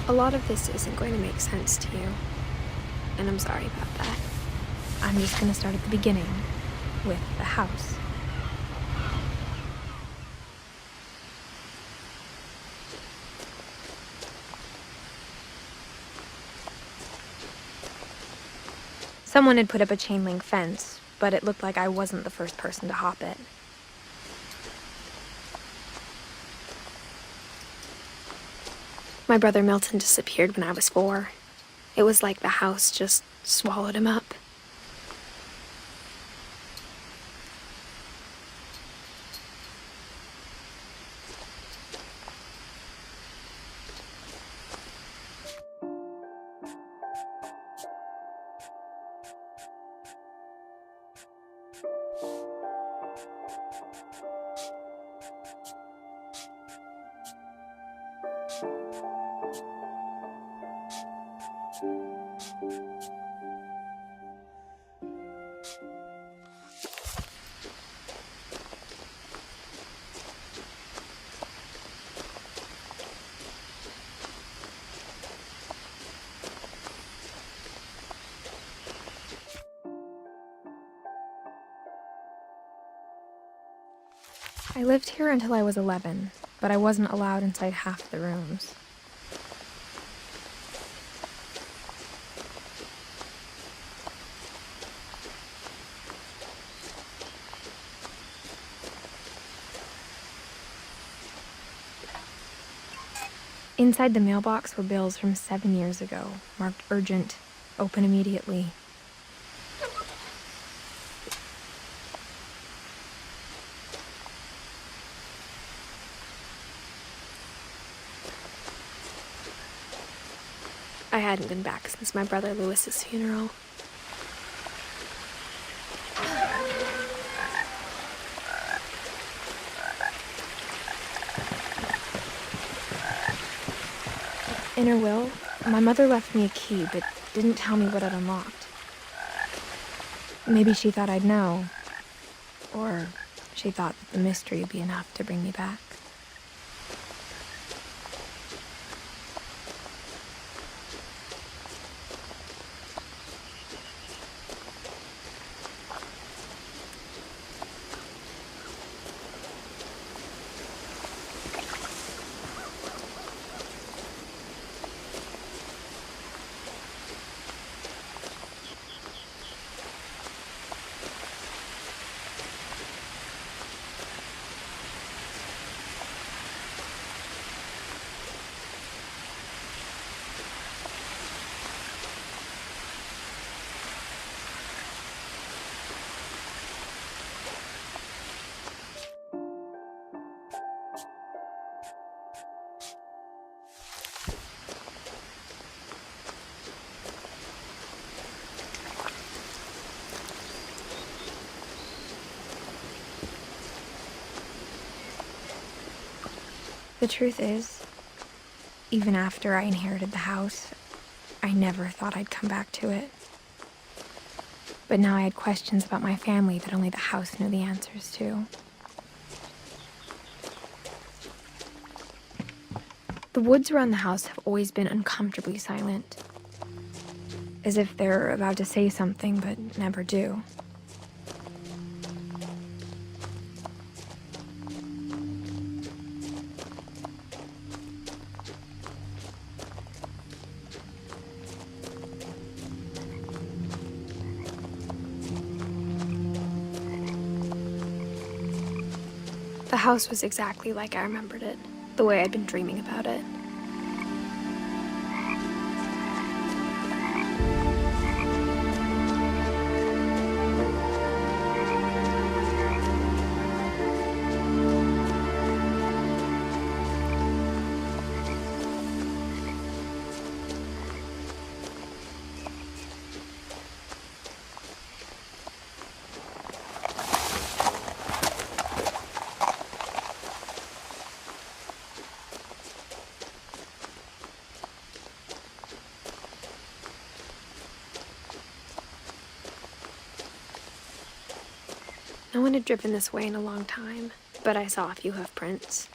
A lot of this isn't going to make sense to you, and I'm sorry about that. I'm just going to start at the beginning, with the house. Someone had put up a chain-link fence, but it looked like I wasn't the first person to hop it. My brother Milton disappeared when I was 4. It was like the house just swallowed him up. I lived here until I was 11, but I wasn't allowed inside half the rooms. Inside the mailbox were bills from 7 years ago, marked urgent, open immediately. I hadn't been back since my brother Lewis's funeral. In her will, my mother left me a key, but didn't tell me what it unlocked. Maybe she thought I'd know, or she thought that the mystery would be enough to bring me back. The truth is, even after I inherited the house, I never thought I'd come back to it. But now I had questions about my family that only the house knew the answers to. The woods around the house have always been uncomfortably silent, as if they're about to say something but never do. The house was exactly like I remembered it, the way I'd been dreaming about it. No one had driven this way in a long time, but I saw a few hoof prints.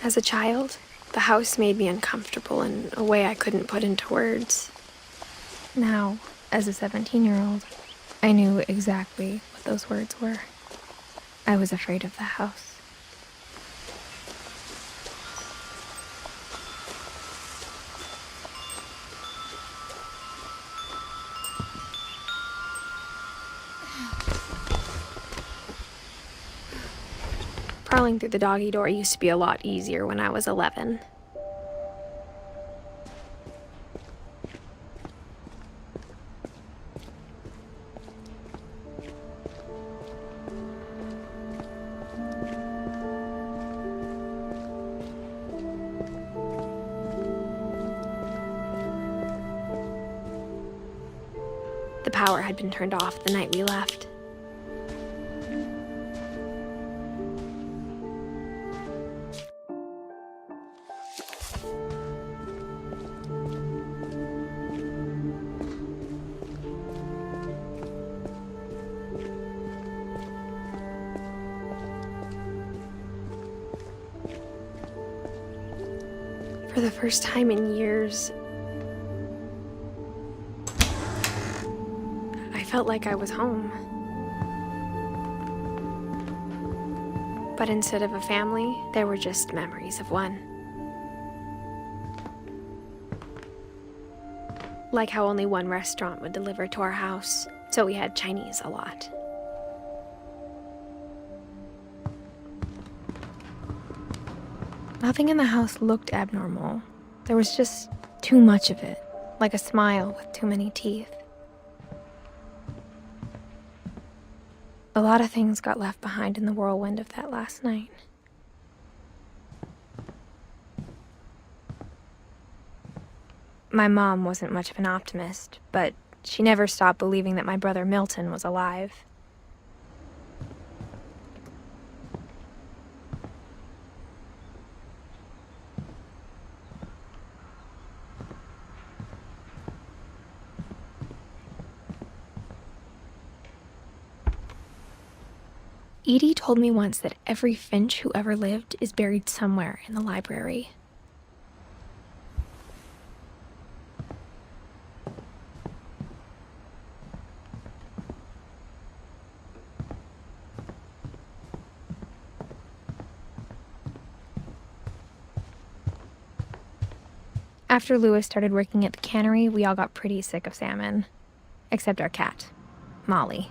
As a child, the house made me uncomfortable in a way I couldn't put into words. Now, as a 17-year-old, I knew exactly what those words were. I was afraid of the house. Crawling through the doggy door used to be a lot easier when I was 11. The power had been turned off the night we left. For the first time in years, I felt like I was home. But instead of a family, there were just memories of one. Like how only one restaurant would deliver to our house, so we had Chinese a lot. Nothing in the house looked abnormal. There was just too much of it, like a smile with too many teeth. A lot of things got left behind in the whirlwind of that last night. My mom wasn't much of an optimist, but she never stopped believing that my brother Milton was alive. Edie told me once that every Finch who ever lived is buried somewhere in the library. After Lewis started working at the cannery, we all got pretty sick of salmon. Except our cat, Molly.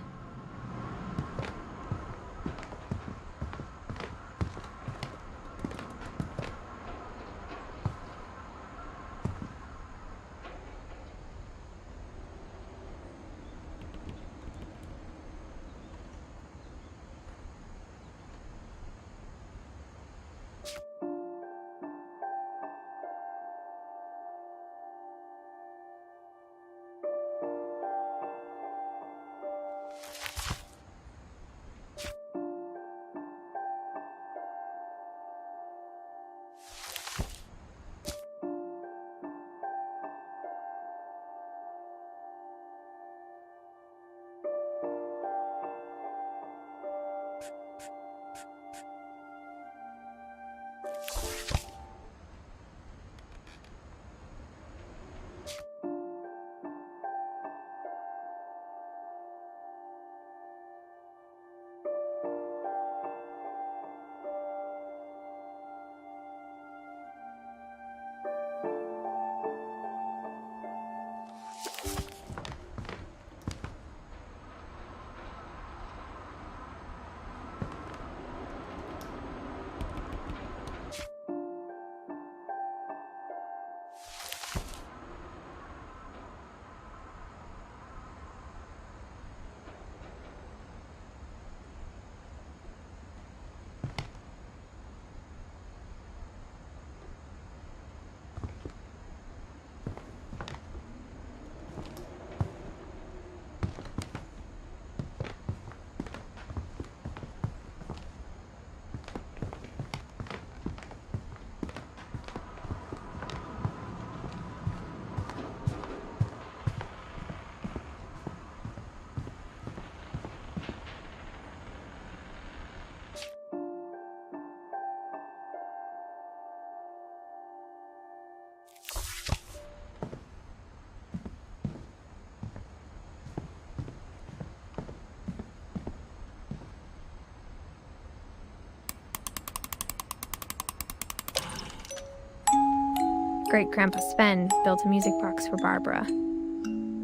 Great-Grandpa Sven built a music box for Barbara,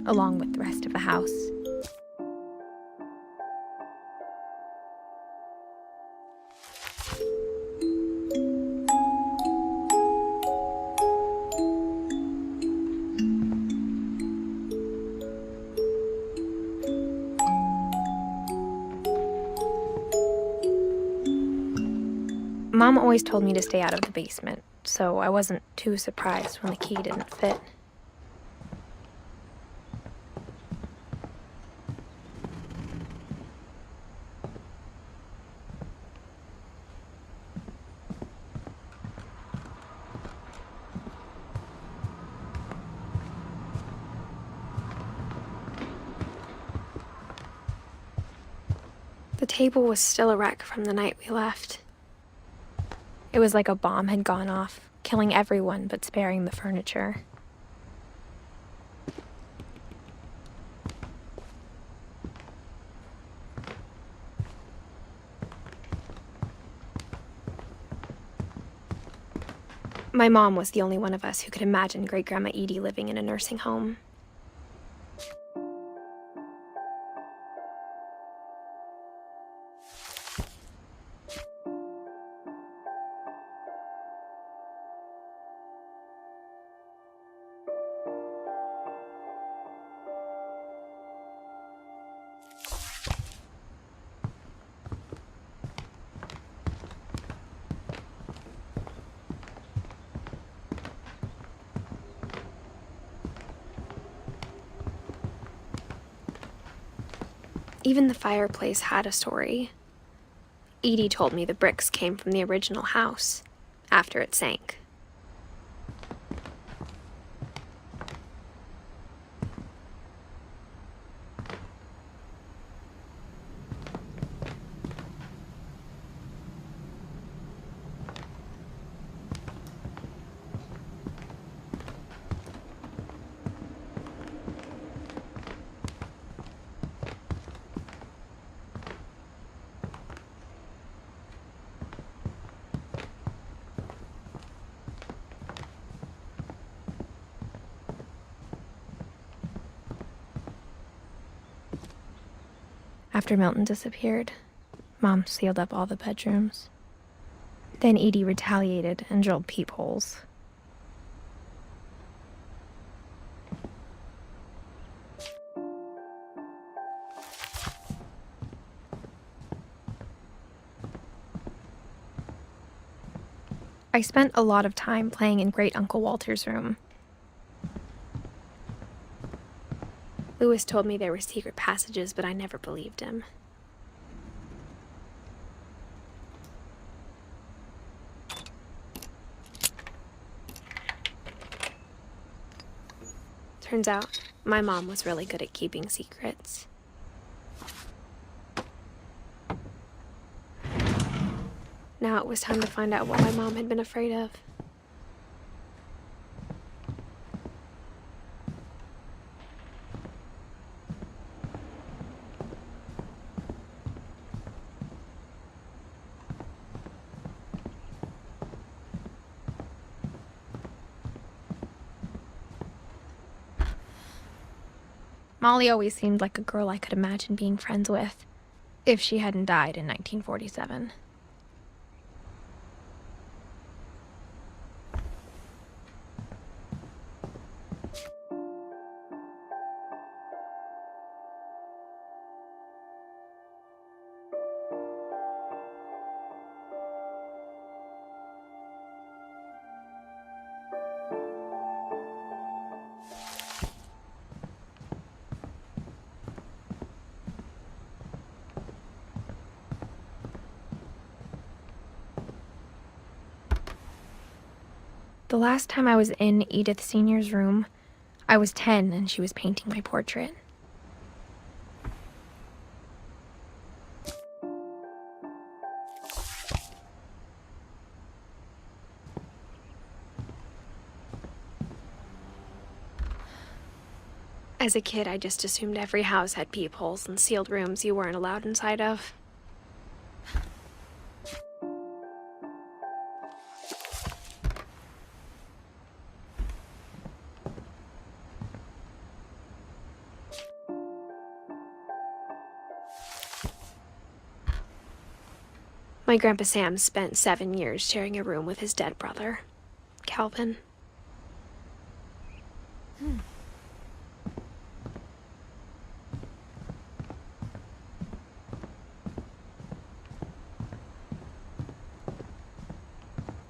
along with the rest of the house. Mom always told me to stay out of the basement, so I wasn't too surprised when the key didn't fit. The table was still a wreck from the night we left. It was like a bomb had gone off, killing everyone but sparing the furniture. My mom was the only one of us who could imagine Great-Grandma Edie living in a nursing home. Even the fireplace had a story. Edie told me the bricks came from the original house, after it sank. After Milton disappeared, Mom sealed up all the bedrooms. Then Edie retaliated and drilled peepholes. I spent a lot of time playing in Great Uncle Walter's room. Lewis told me there were secret passages, but I never believed him. Turns out, my mom was really good at keeping secrets. Now it was time to find out what my mom had been afraid of. Molly always seemed like a girl I could imagine being friends with, if she hadn't died in 1947. The last time I was in Edith Sr.'s room, I was 10 and she was painting my portrait. As a kid, I just assumed every house had peepholes and sealed rooms you weren't allowed inside of. My Grandpa Sam spent 7 years sharing a room with his dead brother, Calvin.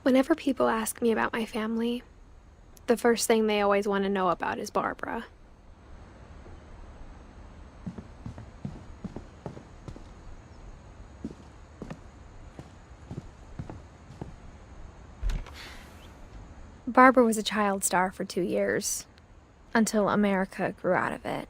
Whenever people ask me about my family, the first thing they always want to know about is Barbara. Barbara was a child star for 2 years, until America grew out of it.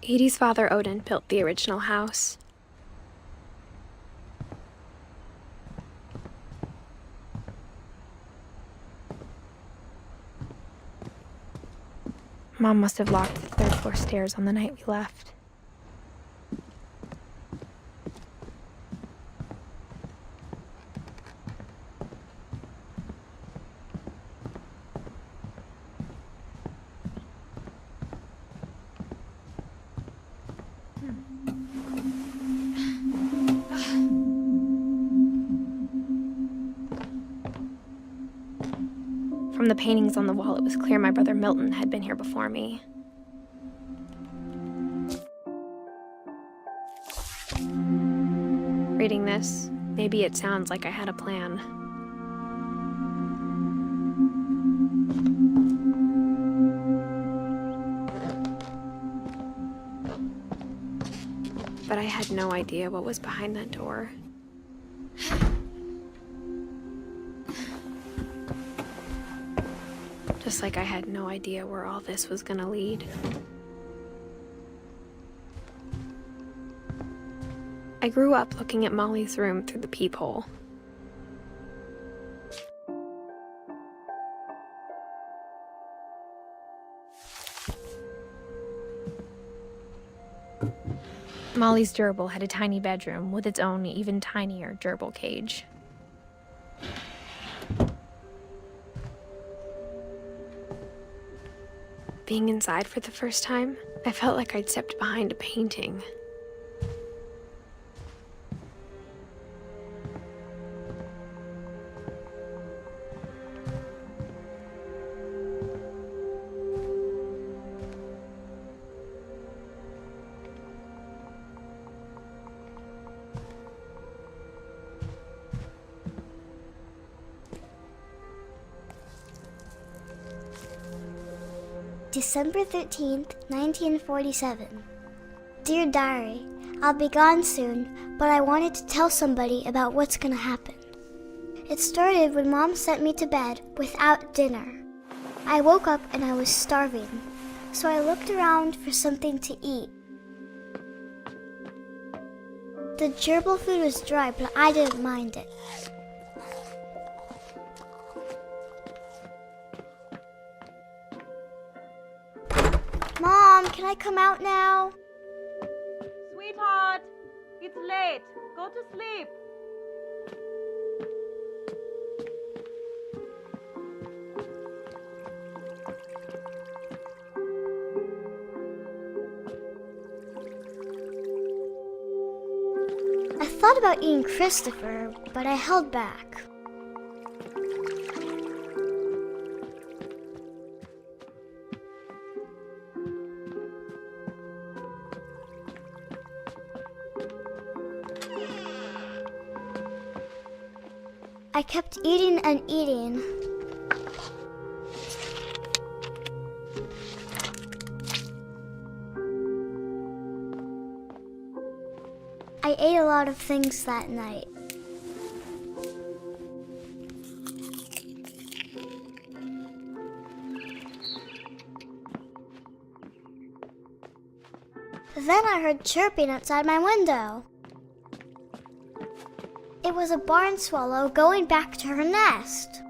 Edie's father, Odin, built the original house. Mom must have locked the third floor stairs on the night we left. From the paintings on the wall, it was clear my brother Milton had been here before me. Reading this, maybe it sounds like I had a plan. But I had no idea what was behind that door. Just like I had no idea where all this was gonna lead. I grew up looking at Molly's room through the peephole. Molly's gerbil had a tiny bedroom with its own even tinier gerbil cage. Being inside for the first time, I felt like I'd stepped behind a painting. December 13th, 1947. Dear Diary, I'll be gone soon, but I wanted to tell somebody about what's gonna happen. It started when Mom sent me to bed without dinner. I woke up and I was starving, so I looked around for something to eat. The gerbil food was dry, but I didn't mind it. Mom, can I come out now? Sweetheart, it's late. Go to sleep. I thought about eating Christopher, but I held back. I kept eating and eating. I ate a lot of things that night. Then I heard chirping outside my window. It was a barn swallow going back to her nest.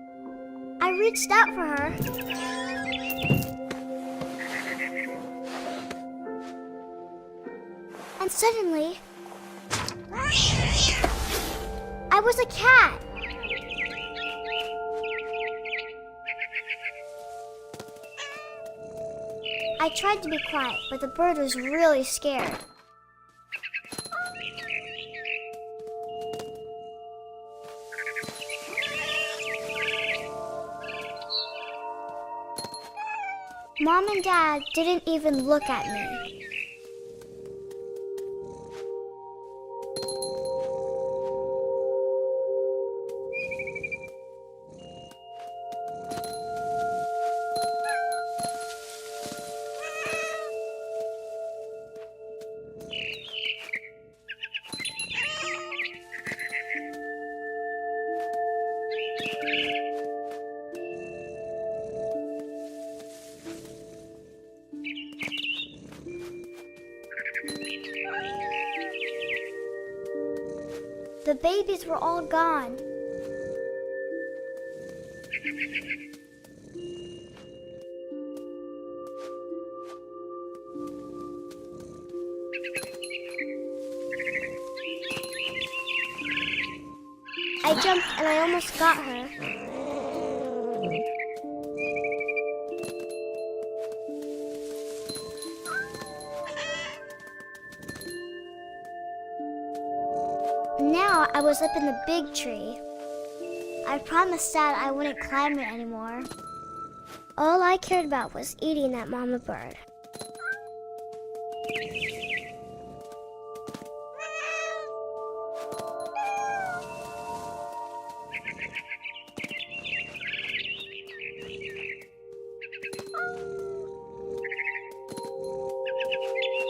I reached out for her. And suddenly, I was a cat. I tried to be quiet, but the bird was really scared. Mom and Dad didn't even look at me. The babies were all gone. I jumped and I almost got her. Now I was up in the big tree. I promised Dad I wouldn't climb it anymore. All I cared about was eating that mama bird.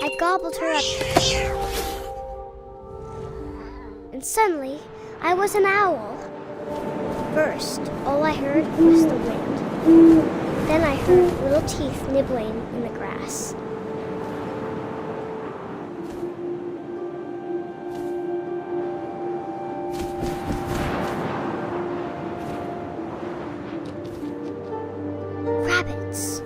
I gobbled her up. And suddenly, I was an owl. First, all I heard was the wind. Then I heard little teeth nibbling in the grass. Rabbits.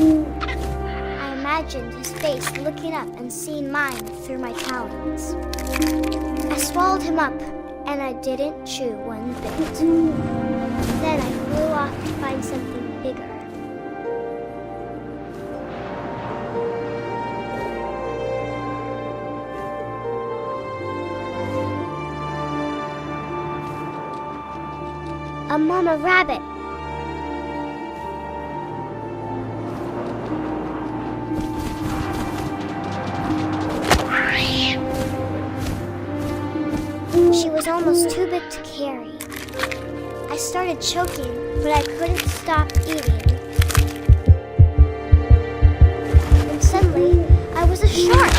I imagined his face looking up and seeing mine through my talons. I swallowed him up, and I didn't chew one bit. Then I flew off to find something bigger. A mama rabbit. She was almost too big to carry. I started choking, but I couldn't stop eating. And suddenly, I was a shark.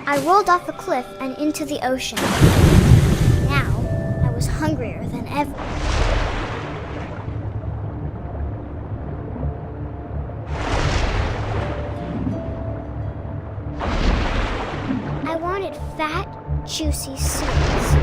I rolled off a cliff and into the ocean. Now, I was hungrier than ever. I wanted fat, juicy seeds.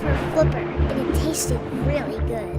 for a flipper, and it tasted really good.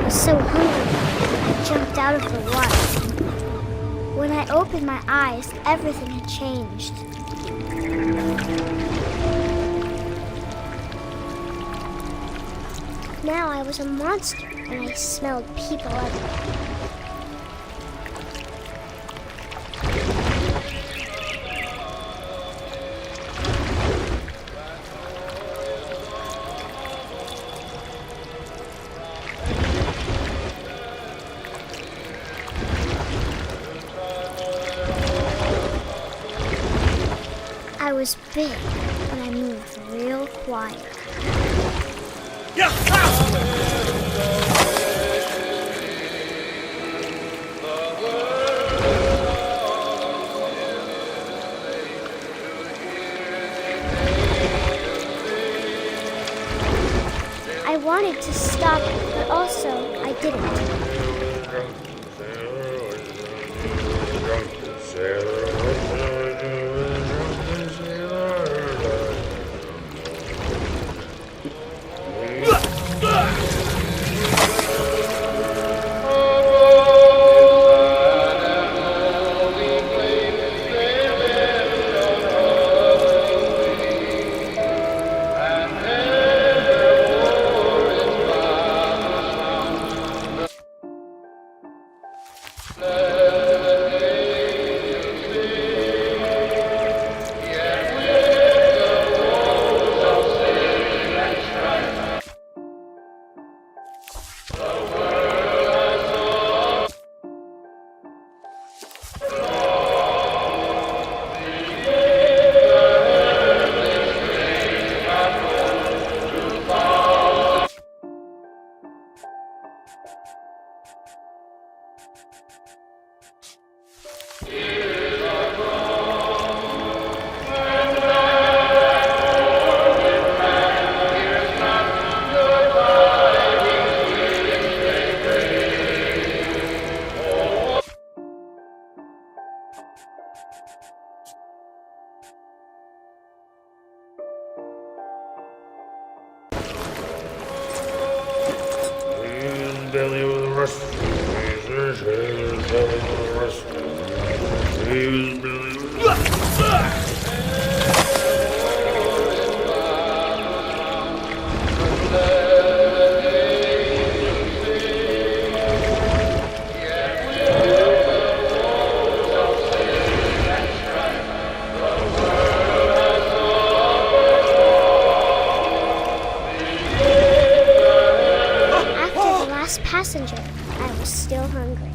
So hungry, I jumped out of the water. When I opened my eyes, everything had changed. Now I was a monster, and I smelled people everywhere. I was big, but I moved real quiet. I wanted to stop, but also I didn't. Belly with a rust. His belly with a rust. His belly with a rust. Passenger, I was still hungry.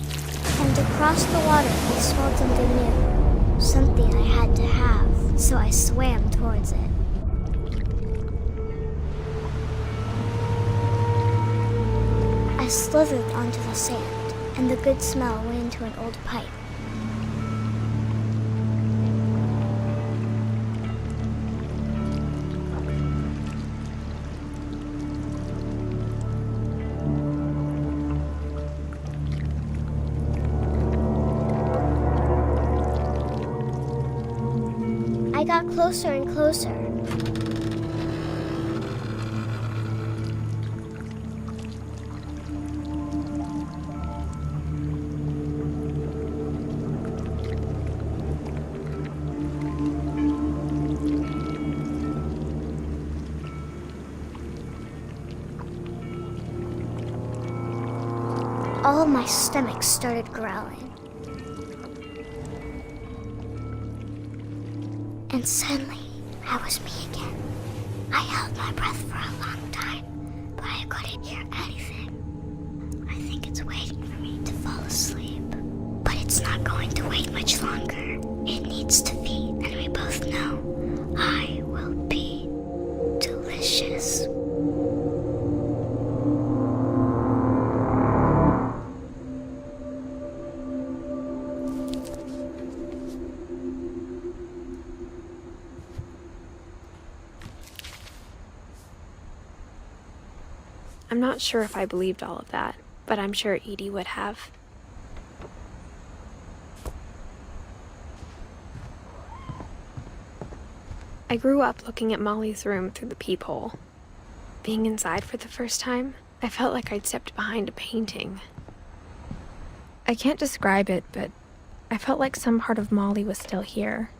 And across the water, I smelled something new. Something I had to have, so I swam towards it. I slithered onto the sand, and the good smell went into an old pipe. I got closer and closer. All until my stomach started growling. And suddenly, I was me again. I held my breath for a long time, but I couldn't hear anything. I think it's waiting for me to fall asleep. But it's not going to wait much longer. It needs to feed, and we both know I will be delicious. I'm not sure if I believed all of that, but I'm sure Edie would have. I grew up looking at Molly's room through the peephole. Being inside for the first time, I felt like I'd stepped behind a painting. I can't describe it, but I felt like some part of Molly was still here.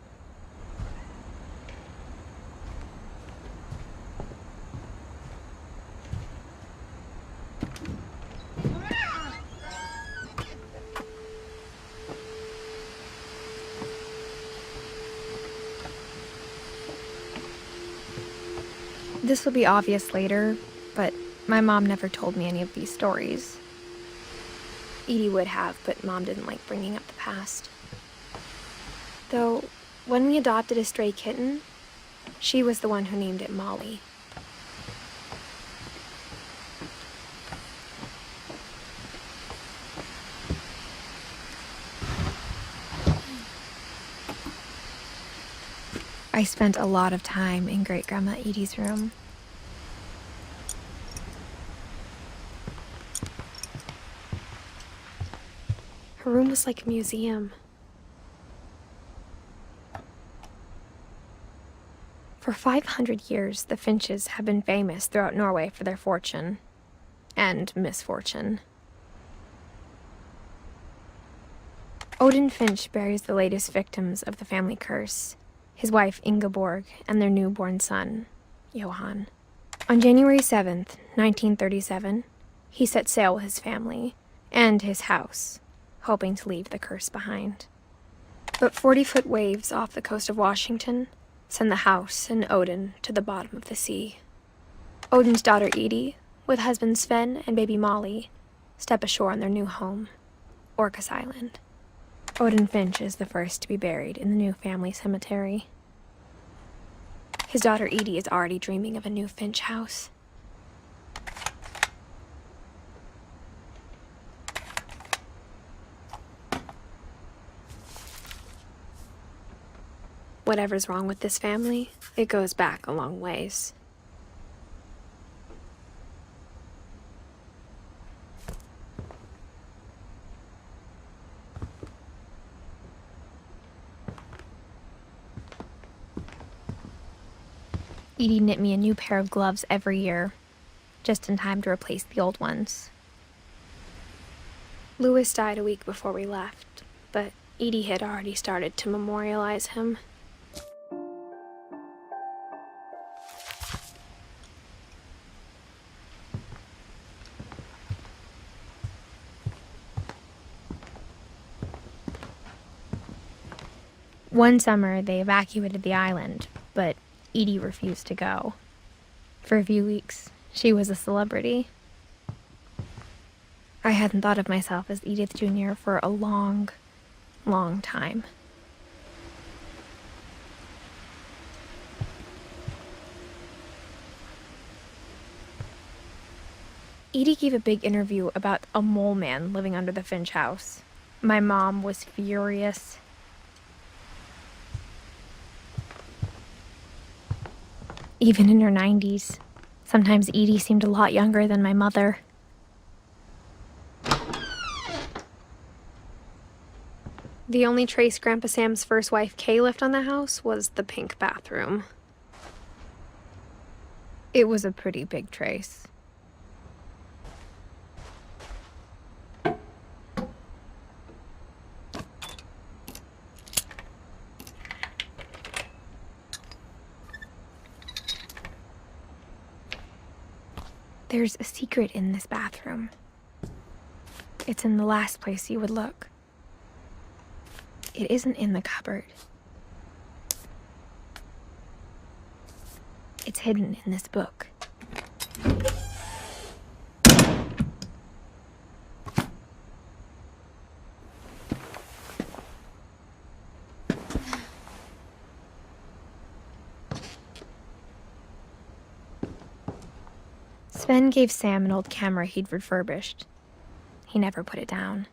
This will be obvious later, but my mom never told me any of these stories. Edie would have, but Mom didn't like bringing up the past. Though, when we adopted a stray kitten, she was the one who named it Molly. I spent a lot of time in Great-Grandma Edie's room. Her room was like a museum. For 500 years, the Finches have been famous throughout Norway for their fortune and misfortune. Odin Finch buries the latest victims of the family curse, his wife Ingeborg and their newborn son, Johan. On January 7th, 1937, he set sail with his family and his house, hoping to leave the curse behind. But 40-foot waves off the coast of Washington send the house and Odin to the bottom of the sea. Odin's daughter Edie, with husband Sven and baby Molly, step ashore on their new home, Orcas Island. Odin Finch is the first to be buried in the new family cemetery. His daughter Edie is already dreaming of a new Finch house. Whatever's wrong with this family, it goes back a long ways. Edie knit me a new pair of gloves every year, just in time to replace the old ones. Louis died a week before we left, but Edie had already started to memorialize him. One summer, they evacuated the island, but Edie refused to go. For a few weeks, she was a celebrity. I hadn't thought of myself as Edith Jr. for a long, long time. Edie gave a big interview about a mole man living under the Finch house. My mom was furious. Even in her 90s, sometimes Edie seemed a lot younger than my mother. The only trace Grandpa Sam's first wife Kay left on the house was the pink bathroom. It was a pretty big trace. There's a secret in this bathroom. It's in the last place you would look. It isn't in the cupboard. It's hidden in this book. Sven gave Sam an old camera he'd refurbished. He never put it down.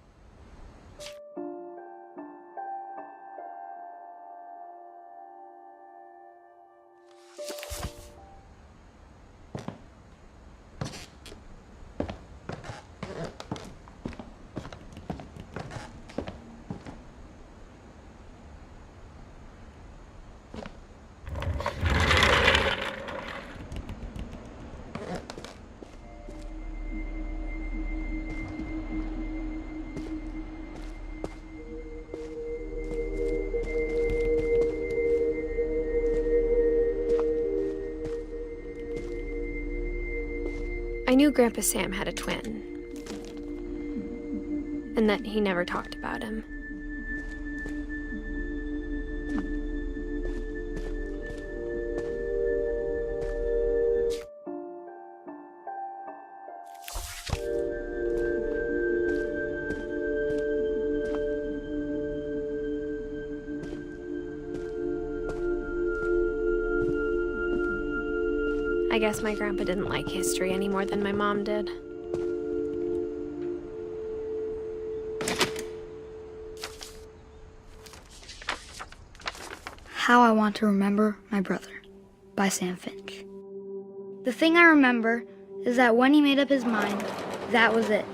I knew Grandpa Sam had a twin, and that he never talked about him. I guess my grandpa didn't like history any more than my mom did. How I Want to Remember My Brother by Sam Finch. The thing I remember is that when he made up his mind, that was it.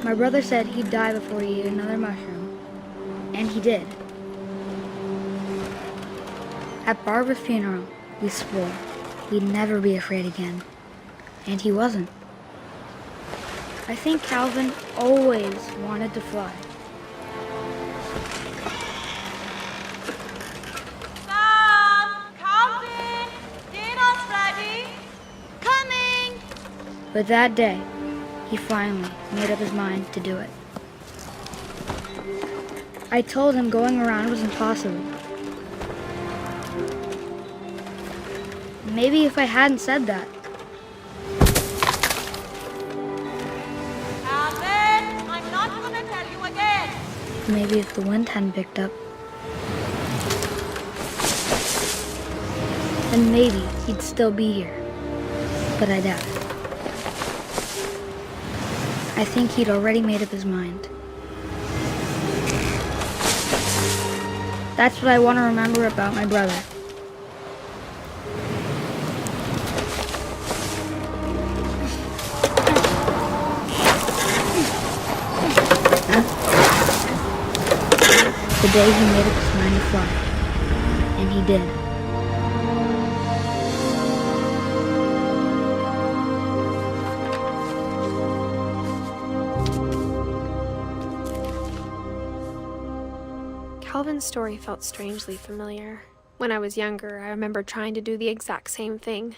My brother said he'd die before he ate another mushroom, and he did. At Barbara's funeral, we swore we'd never be afraid again, and he wasn't. I think Calvin always wanted to fly. Sam! Calvin! Dinner's ready! Coming! But that day, he finally made up his mind to do it. I told him going around was impossible. Maybe if I hadn't said that, Calvin! I'm not gonna tell you again! maybe if the wind hadn't picked up, then maybe he'd still be here. But I doubt it. I think he'd already made up his mind. That's what I want to remember about my brother. The day he made up his mind to fly. And he did. Calvin's story felt strangely familiar. When I was younger, I remember trying to do the exact same thing.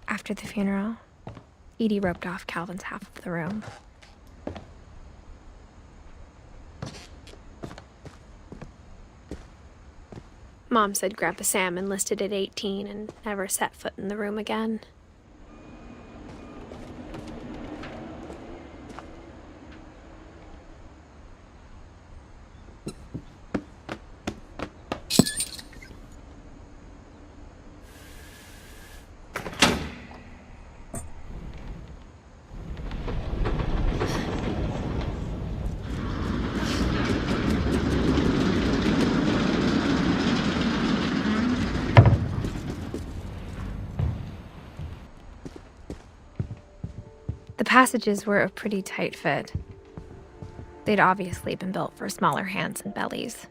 After the funeral, Edie roped off Calvin's half of the room. Mom said Grandpa Sam enlisted at 18 and never set foot in the room again. The passages were a pretty tight fit. They'd obviously been built for smaller hands and bellies.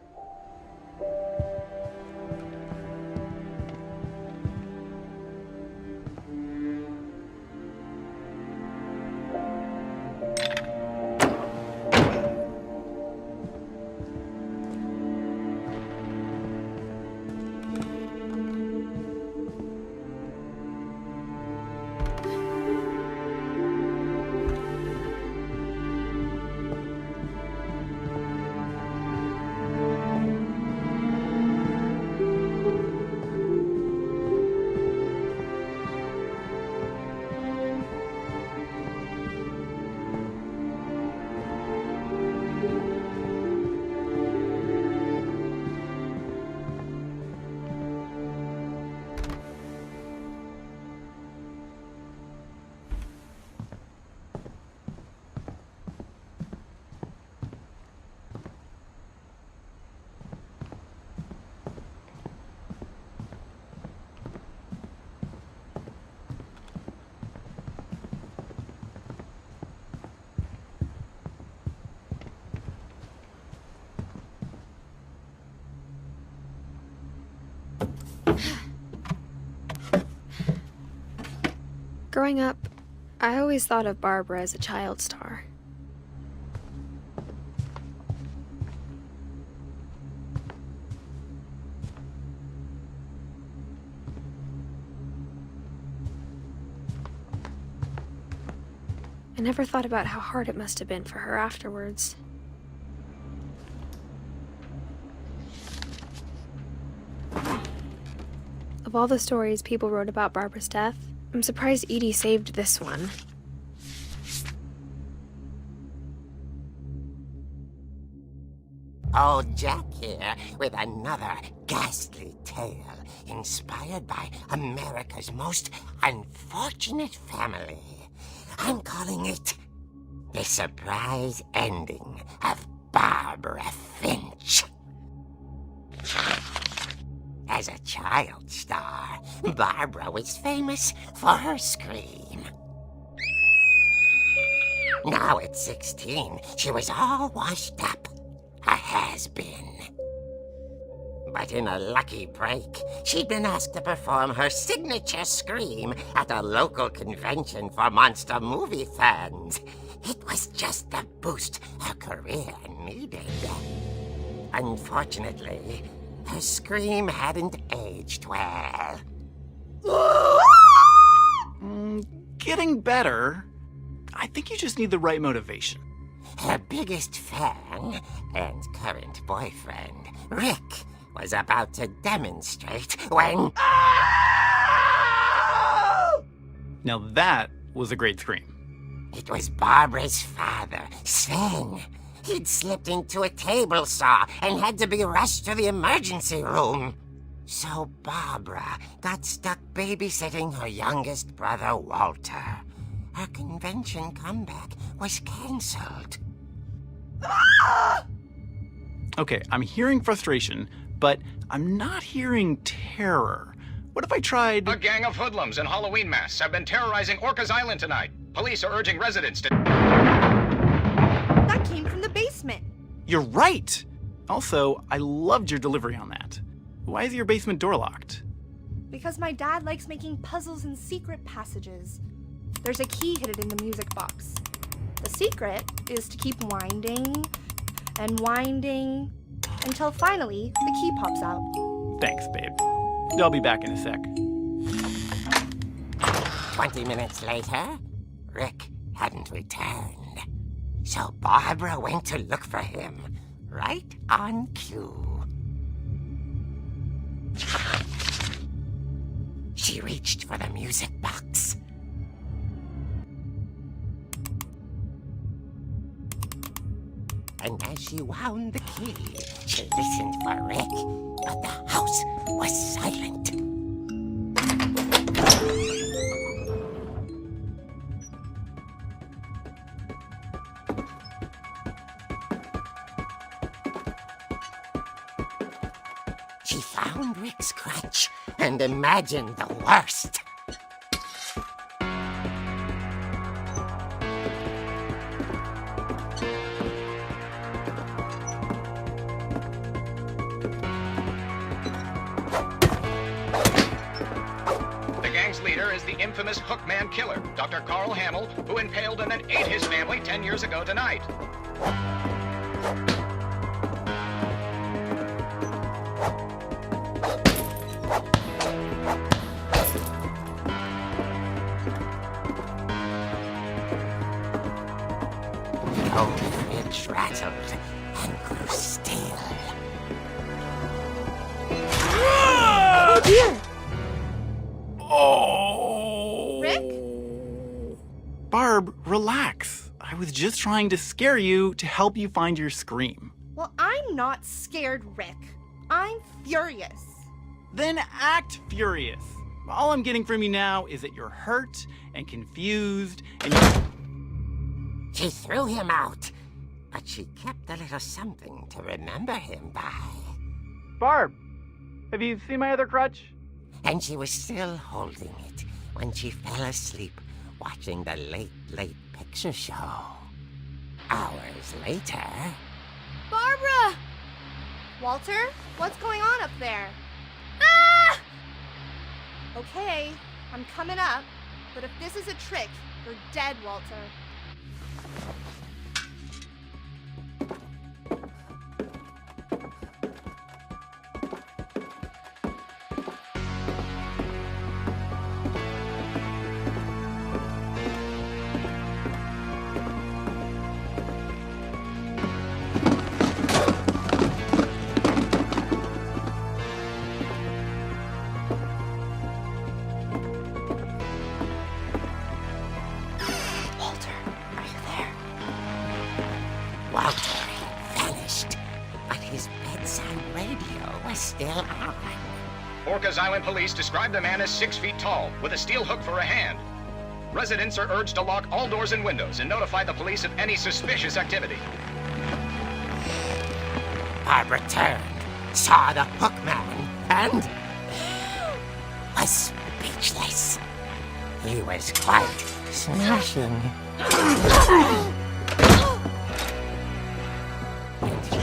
Growing up, I always thought of Barbara as a child star. I never thought about how hard it must have been for her afterwards. Of all the stories people wrote about Barbara's death, I'm surprised Edie saved this one. Old Jack here with another ghastly tale inspired by America's most unfortunate family. I'm calling it The Surprise Ending of Barbara Finch. As a child star, Barbara was famous for her scream. Now at 16, she was all washed up. A has-been. But in a lucky break, she'd been asked to perform her signature scream at a local convention for monster movie fans. It was just the boost her career needed. Unfortunately, her scream hadn't aged well. Getting better. I think you just need the right motivation. Her biggest fan and current boyfriend, Rick, was about to demonstrate when... Now that was a great scream. It was Barbara's father, Sven. He'd slipped into a table saw and had to be rushed to the emergency room. So Barbara got stuck babysitting her youngest brother, Walter. Her convention comeback was cancelled. Okay, I'm hearing frustration, but I'm not hearing terror. What if I tried... A gang of hoodlums in Halloween masks have been terrorizing Orcas Island tonight. Police are urging residents to... That came from the basement. You're right! Also, I loved your delivery on that. Why is your basement door locked? Because my dad likes making puzzles and secret passages. There's a key hidden in the music box. The secret is to keep winding and winding until finally the key pops out. Thanks, babe. I'll be back in a sec. 20 minutes later, Rick hadn't returned. So Barbara went to look for him, right on cue. She reached for the music box. And as she wound the key, she listened for Rick, but the house was silent. She found Rick's crutch and imagined the worst. The gang's leader is the infamous Hookman killer, Dr. Carl Hamill, who impaled and then ate his family 10 years ago tonight. The old fridge rattled and grew still. Oh dear! Oh! Rick? Barb, relax. I was just trying to scare you to help you find your scream. Well, I'm not scared, Rick. I'm furious. Then act furious. All I'm getting from you now is that you're hurt and confused and you... She threw him out, but she kept a little something to remember him by. Barb, have you seen my other crutch? And she was still holding it when she fell asleep watching the late picture show. Hours later... Barbara! Walter, what's going on up there? Ah! Okay, I'm coming up, But if this is a trick, you're dead, Walter. Walter had vanished, but his bedside radio was still on. Orcas Island police describe the man as 6 feet tall, with a steel hook for a hand. Residents are urged to lock all doors and windows and notify the police of any suspicious activity. Barbara turned, saw the hook man, and was speechless. He was quite smashing. And he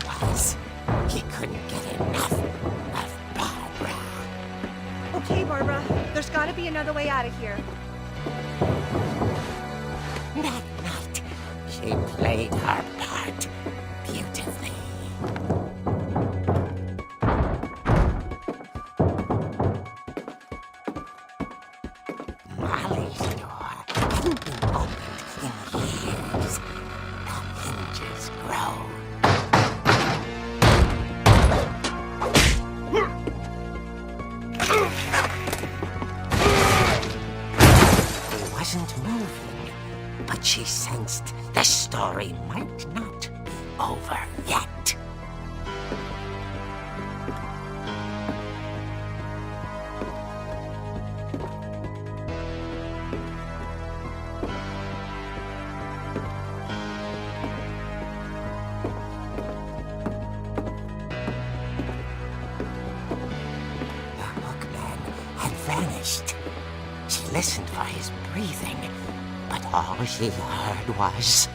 was. He couldn't get enough of Barbara. Okay, Barbara. There's gotta be another way out of here. That night, she played her part beautifully. Molly's door hadn't been opened in years. The hinges groaned. He wasn't moving, but she sensed the story might not be over yet. The hookman had vanished. She listened for his breathing, but all she heard was...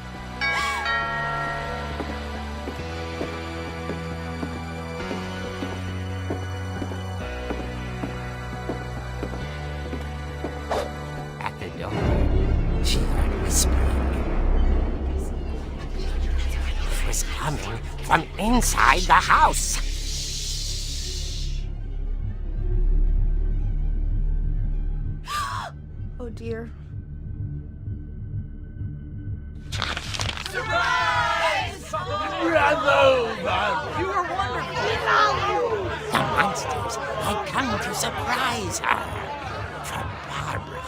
At the door, she heard whispering. It was coming from inside the house. Oh dear. The monsters had come to surprise her. For Barbara,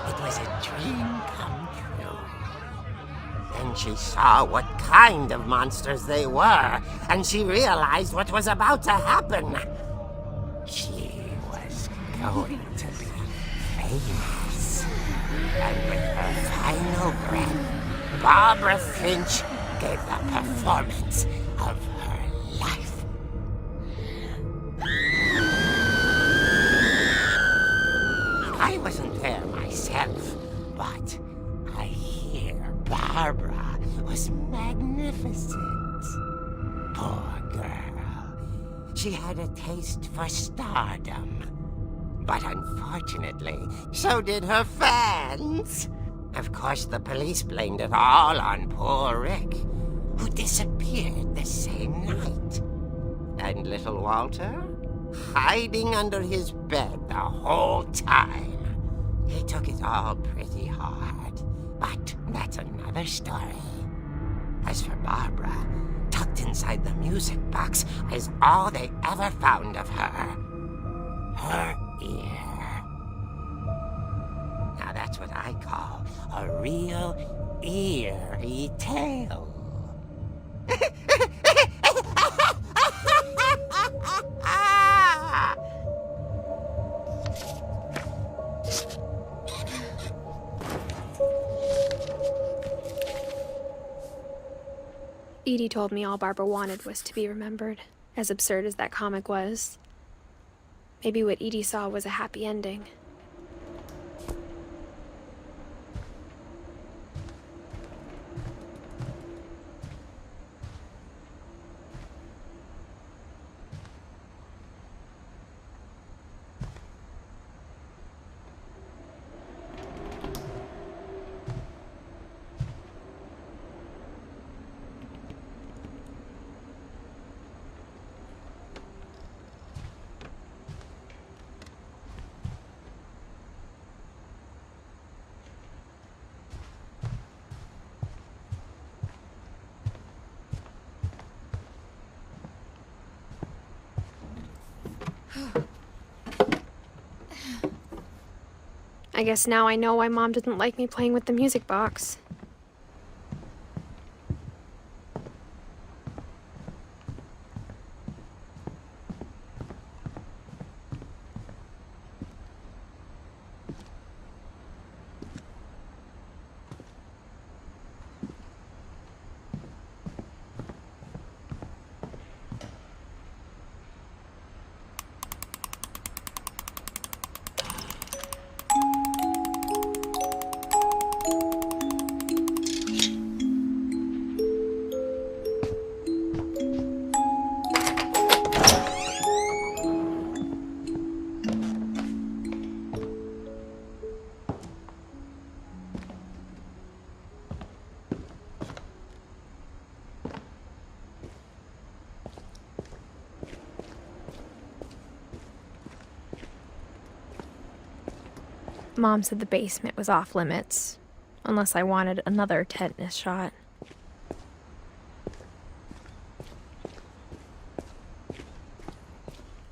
it was a dream come true. Then she saw what kind of monsters they were, and she realized what was about to happen. She was going to be famous. And with her final breath, Barbara Finch gave the performance of her life. I wasn't there myself, but I hear Barbara was magnificent. Poor girl. She had a taste for stardom. But unfortunately, so did her fans. Of course, the police blamed it all on poor Rick, who disappeared the same night. And little Walter? Hiding under his bed the whole time. He took it all pretty hard, but that's another story. As for Barbara, tucked inside the music box is all they ever found of her. Her ear. Now that's what I call a real eerie tale. Edie told me all Barbara wanted was to be remembered, as absurd as that comic was. Maybe what Edie saw was a happy ending. I guess now I know why Mom didn't like me playing with the music box. Mom said the basement was off limits, unless I wanted another tetanus shot.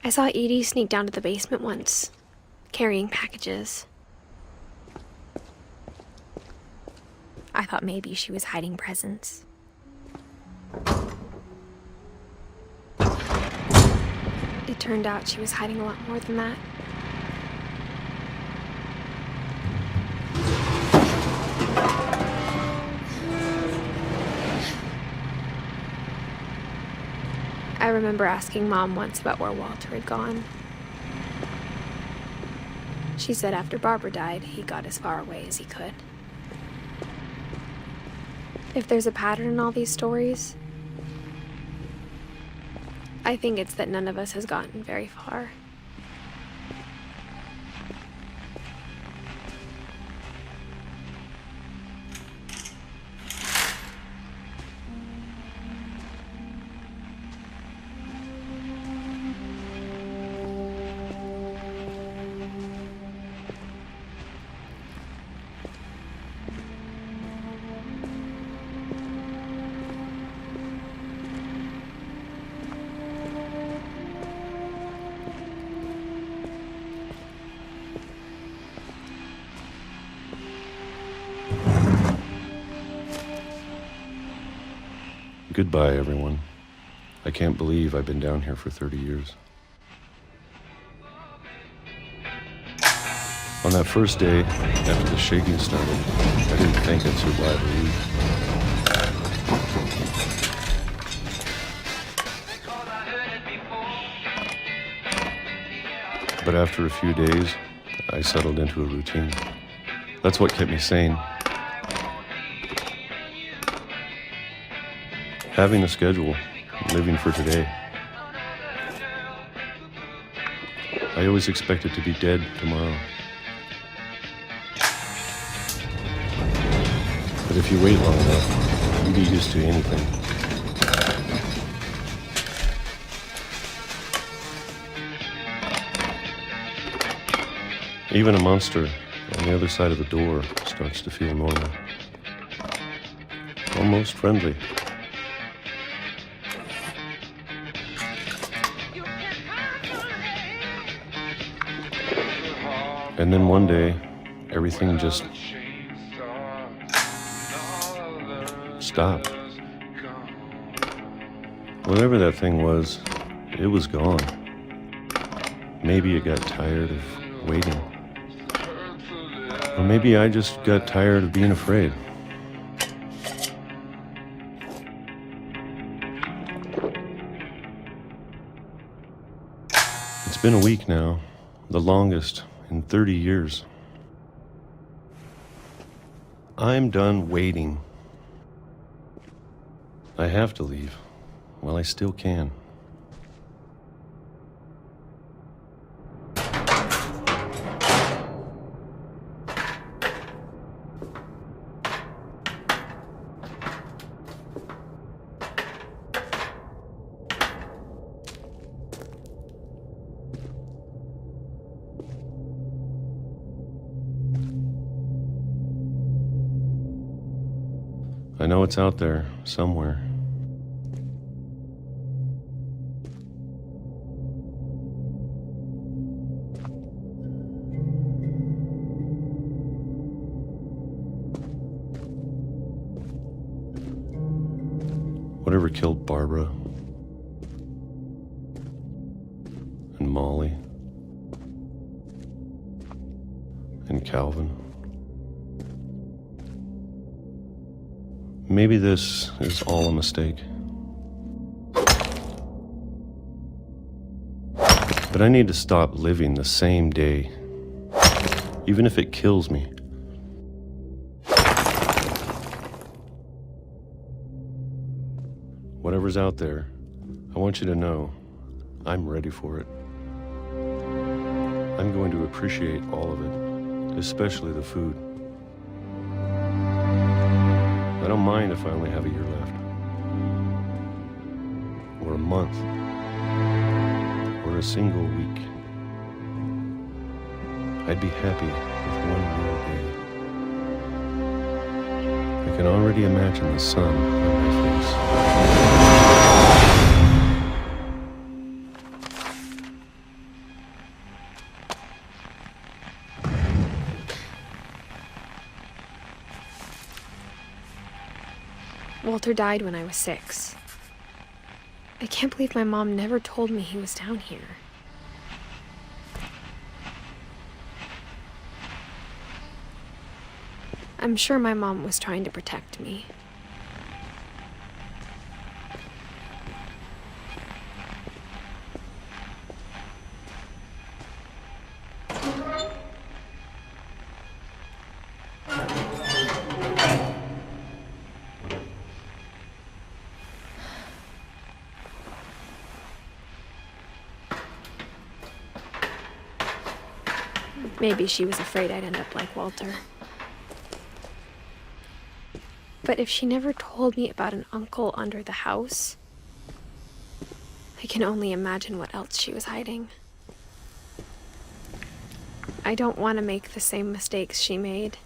I saw Edie sneak down to the basement once, carrying packages. I thought maybe she was hiding presents. It turned out she was hiding a lot more than that. I remember asking Mom once about where Walter had gone. She said after Barbara died, he got as far away as he could. If there's a pattern in all these stories, I think it's that none of us has gotten very far. Goodbye, everyone. I can't believe I've been down here for 30 years. On that first day, after the shaking started, I didn't think I'd survive a week. But after a few days, I settled into a routine. That's what kept me sane. Having a schedule, living for today. I always expected to be dead tomorrow. But if you wait long enough, you get used to anything. Even a monster on the other side of the door starts to feel normal. Almost friendly. And then one day, everything just stopped. Whatever that thing was, it was gone. Maybe it got tired of waiting. Or maybe I just got tired of being afraid. It's been a week now, the longest in 30 years. I'm done waiting. I have to leave while I still can. I know it's out there, somewhere. Whatever killed Barbara and Molly and Calvin. Maybe this is all a mistake. But I need to stop living the same day, even if it kills me. Whatever's out there, I want you to know I'm ready for it. I'm going to appreciate all of it, especially the food. I don't mind if I only have a year left, or a month, or a single week. I'd be happy with one more day. I can already imagine the sun on my face. Walter died when I was 6. I can't believe my mom never told me he was down here. I'm sure my mom was trying to protect me. Maybe she was afraid I'd end up like Walter. But if she never told me about an uncle under the house, I can only imagine what else she was hiding. I don't want to make the same mistakes she made.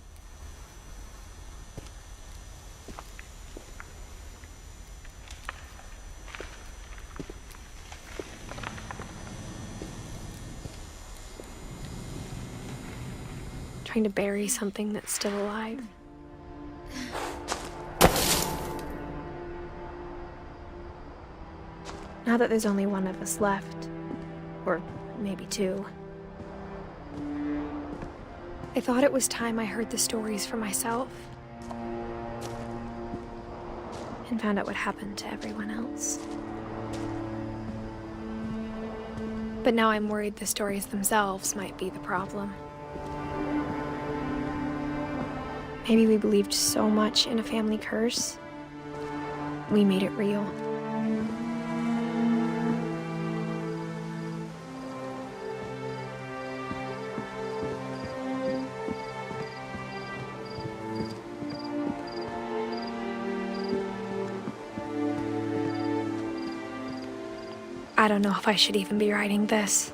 Trying to bury something that's still alive. Now that there's only one of us left, or maybe 2, I thought it was time I heard the stories for myself and found out what happened to everyone else. But now I'm worried the stories themselves might be the problem. Maybe we believed so much in a family curse, we made it real. I don't know if I should even be writing this.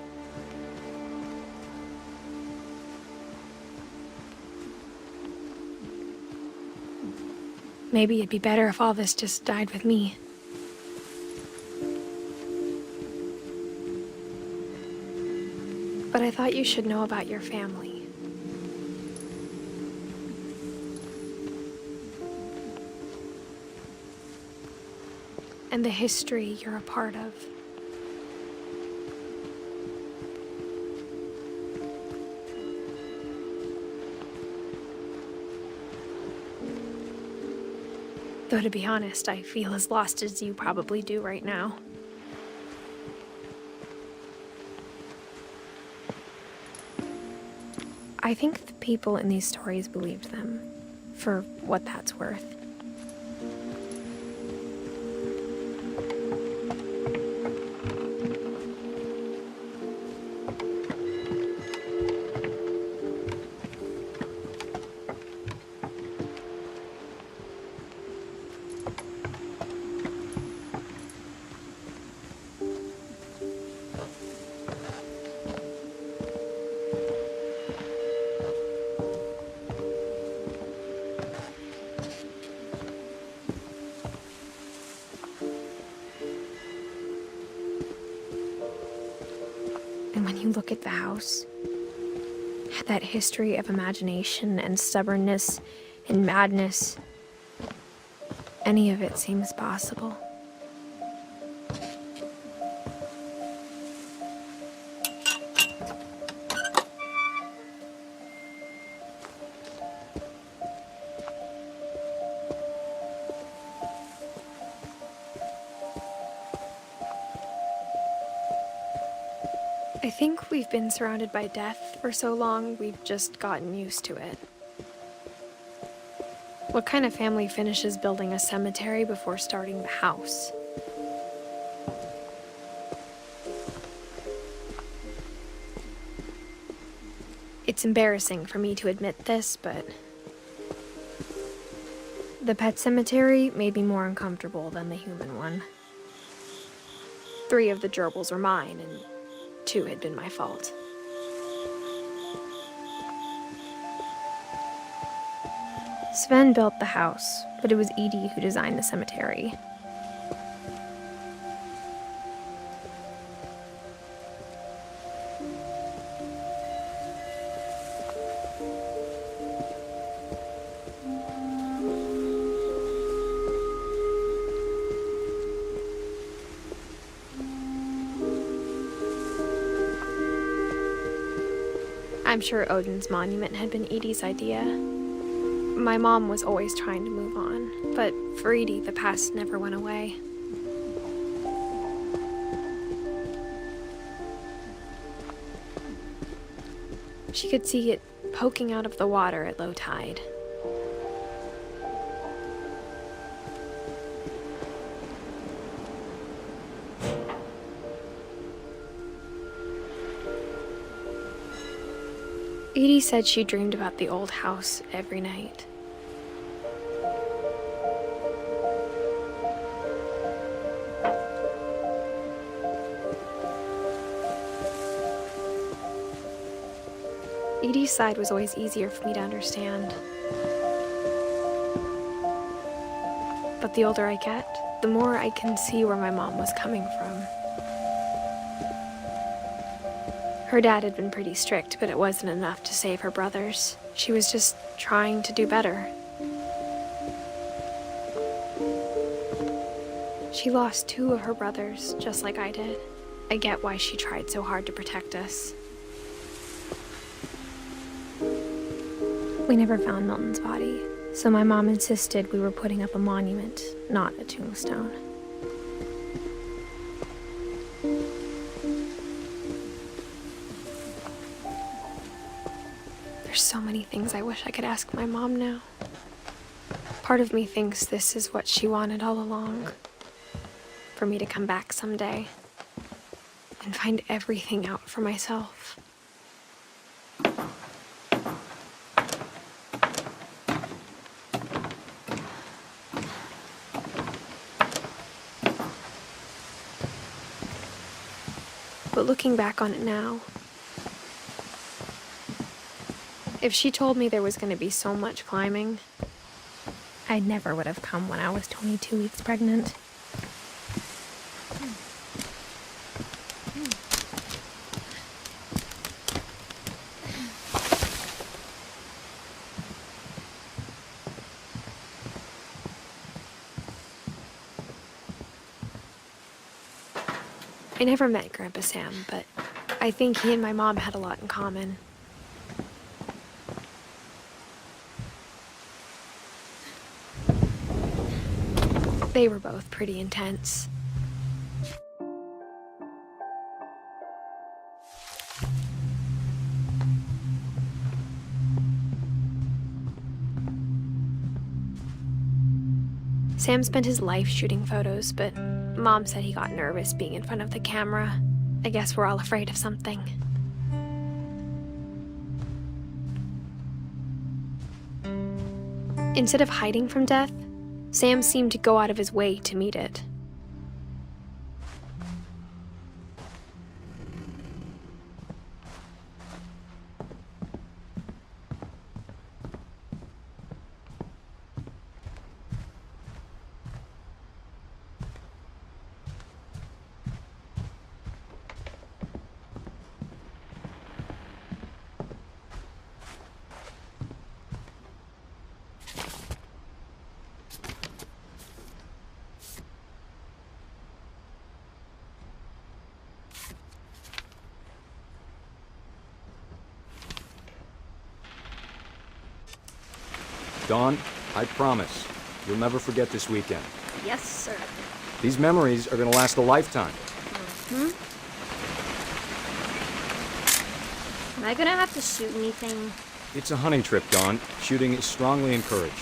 Maybe it'd be better if all this just died with me. But I thought you should know about your family. And the history you're a part of. Though to be honest, I feel as lost as you probably do right now. I think the people in these stories believed them, for what that's worth. And when you look at the house, that history of imagination and stubbornness and madness, any of it seems possible. I think we've been surrounded by death for so long, we've just gotten used to it. What kind of family finishes building a cemetery before starting the house? It's embarrassing for me to admit this, but the pet cemetery made me more uncomfortable than the human one. 3 of the gerbils were mine, and 2 had been my fault. Sven built the house, but it was Edie who designed the cemetery. I'm sure Odin's monument had been Edie's idea. My mom was always trying to move on, but for Edie, the past never went away. She could see it poking out of the water at low tide. Edie said she dreamed about the old house every night. Edie's side was always easier for me to understand. But the older I get, the more I can see where my mom was coming from. Her dad had been pretty strict, but it wasn't enough to save her brothers. She was just trying to do better. She lost 2 of her brothers, just like I did. I get why she tried so hard to protect us. We never found Milton's body, so my mom insisted we were putting up a monument, not a tombstone. There's so many things I wish I could ask my mom now. Part of me thinks this is what she wanted all along. For me to come back someday and find everything out for myself. But looking back on it now, if she told me there was going to be so much climbing, I never would have come when I was 22 weeks pregnant. I never met Grandpa Sam, but I think he and my mom had a lot in common. They were both pretty intense. Sam spent his life shooting photos, but Mom said he got nervous being in front of the camera. I guess we're all afraid of something. Instead of hiding from death, Sam seemed to go out of his way to meet it. Dawn, I promise, you'll never forget this weekend. Yes, sir. These memories are gonna last a lifetime. Am I gonna have to shoot anything? It's a hunting trip, Dawn. Shooting is strongly encouraged.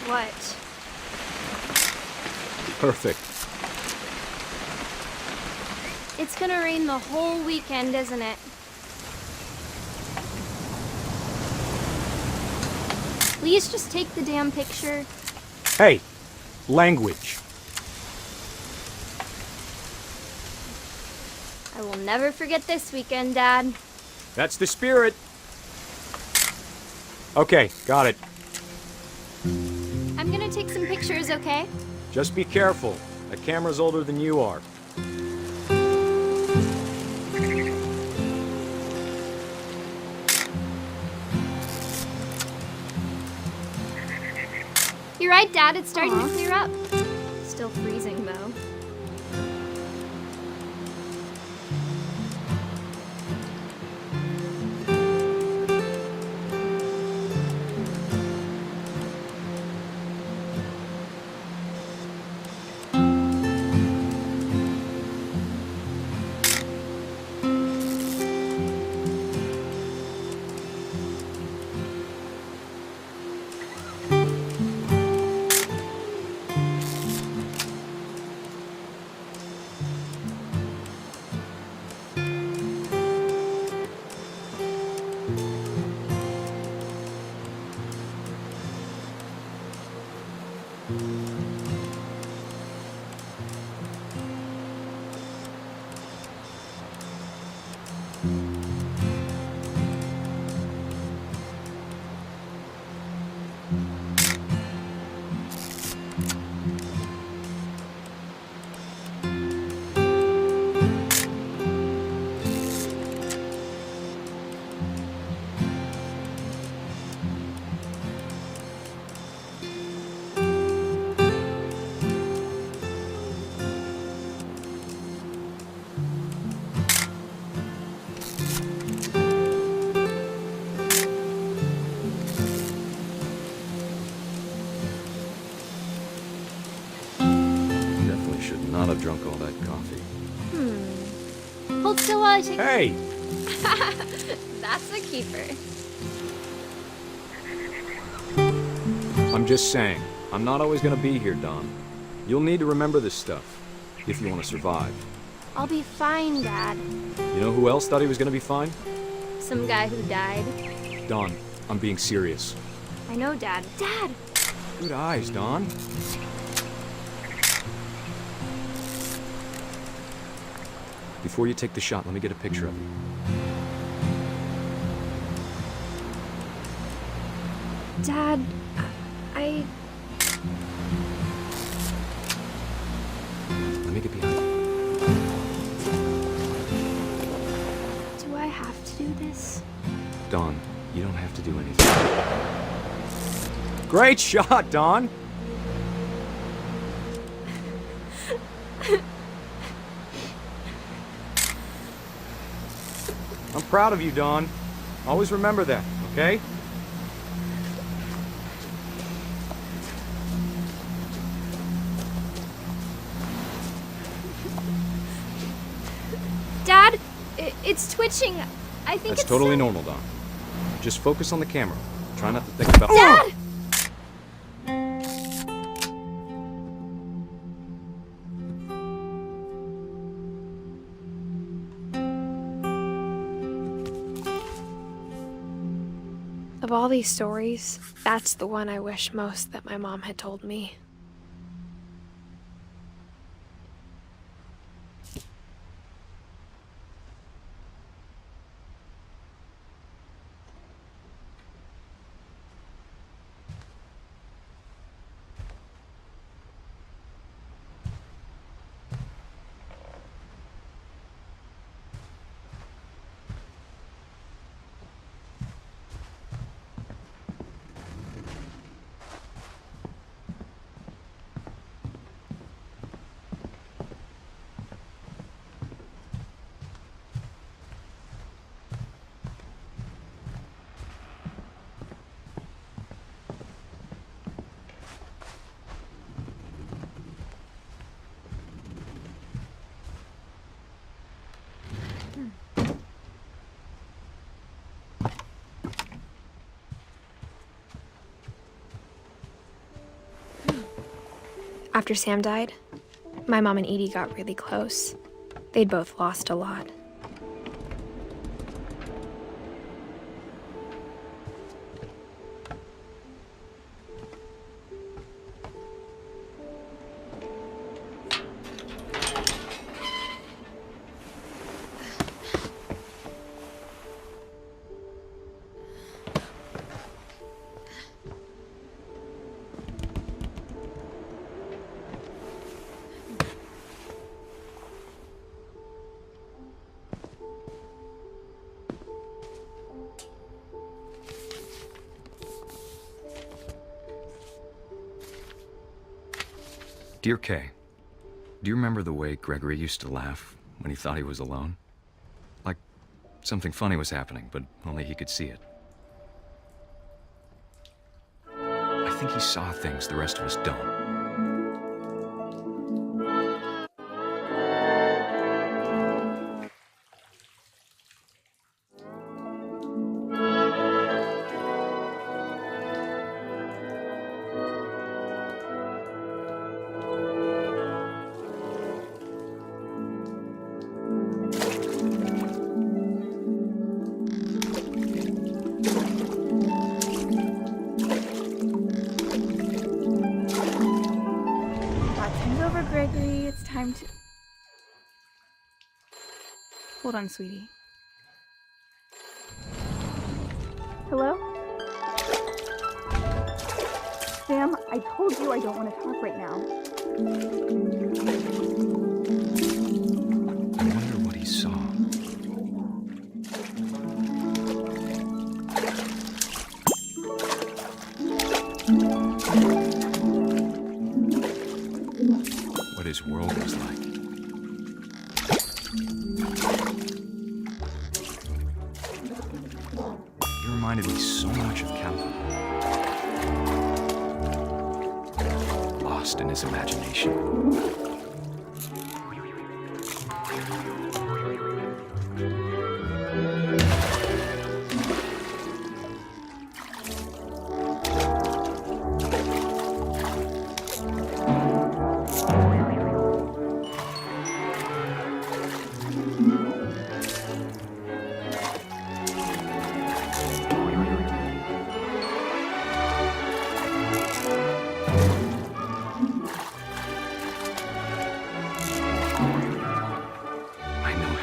What? Perfect. It's gonna rain the whole weekend, isn't it? Please just take the damn picture. Hey, language. I will never forget this weekend, Dad. That's the spirit. Okay, got it. I'm gonna take some pictures, okay? Just be careful. That camera's older than you are. You're right, Dad. It's starting to clear up. Still freezing, though. Should not have drunk all that coffee. Hold still while I take... Hey! That's a keeper. I'm just saying, I'm not always gonna be here, Dawn. You'll need to remember this stuff, if you want to survive. I'll be fine, Dad. You know who else thought he was gonna be fine? Some guy who died. Dawn, I'm being serious. I know, Dad. Dad! Good eyes, Dawn. Before you take the shot, let me get a picture of you. Dad, Let me get behind you. Do I have to do this? Dawn, you don't have to do anything. Great shot, Dawn! I'm proud of you, Dawn. Always remember that, okay? Dad, it's twitching. I think That's it's totally normal, Dawn. Just focus on the camera. Try not to think about... Dad! of all these stories, that's the one I wish most that my mom had told me. After Sam died, my mom and Edie got really close. They'd both lost a lot. Dear Kay, do you remember the way Gregory used to laugh when he thought he was alone? Like something funny was happening, but only he could see it. I think he saw things the rest of us don't. Gregory, it's time to... Hold on, sweetie. Hello? Sam, I told you I don't want to talk right now. I wonder what he saw. What his world was like. He reminded me so much of Calvin. Lost in his imagination.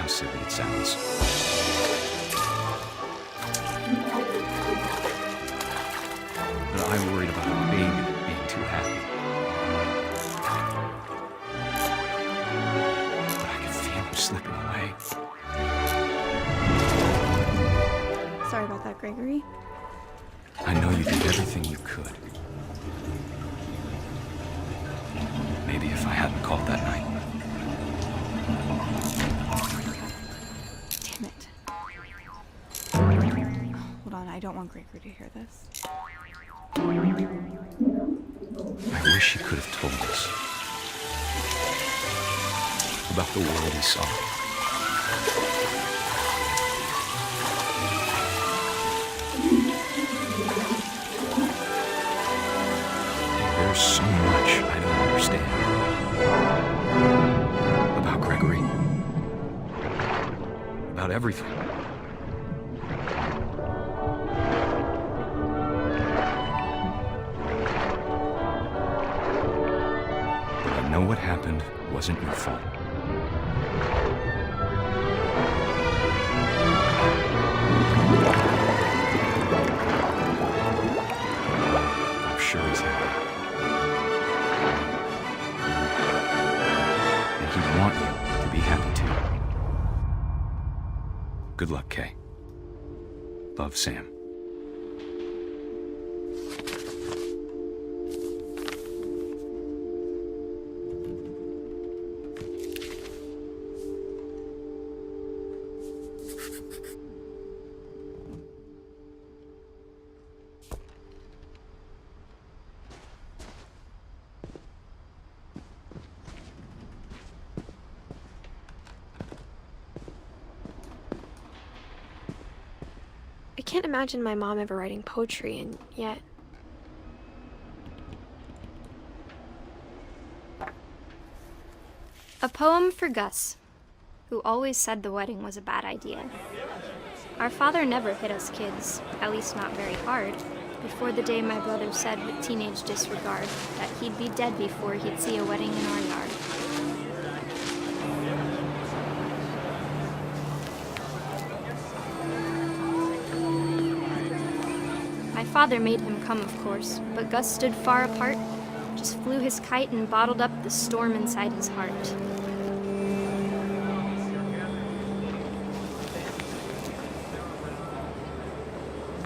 Silly it sounds. But I worried about a baby being too happy. But I could feel him slipping away. Sorry about that, Gregory. I know you did everything you could. Maybe if I hadn't called that night. I don't want Gregory to hear this. I wish he could have told us about the world he saw. There's so much I don't understand about Gregory, about everything. What happened wasn't your fault. I'm sure he's happy. And he'd want you to be happy too. Good luck, Kay. Love, Sam. I can't imagine my mom ever writing poetry, and yet... A poem for Gus, who always said the wedding was a bad idea. Our father never hit us kids, at least not very hard, before the day my brother said with teenage disregard that he'd be dead before he'd see a wedding in our yard. My father made him come, of course, but Gus stood far apart, just flew his kite and bottled up the storm inside his heart.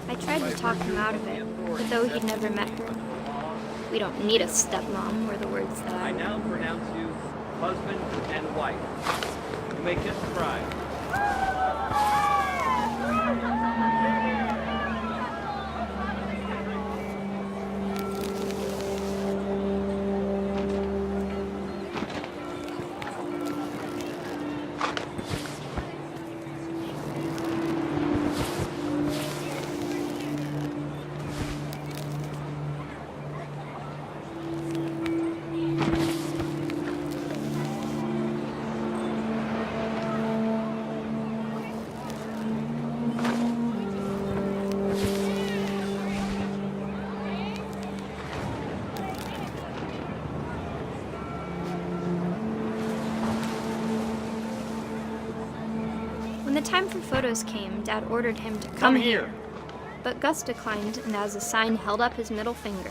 I tried to talk him out of it, but though he'd never met her. "We don't need a stepmom," were the words that I now pronounce you husband and wife. You may kiss the bride. When the time for photos came, Dad ordered him to come here. But Gus declined, and as a sign held up his middle finger.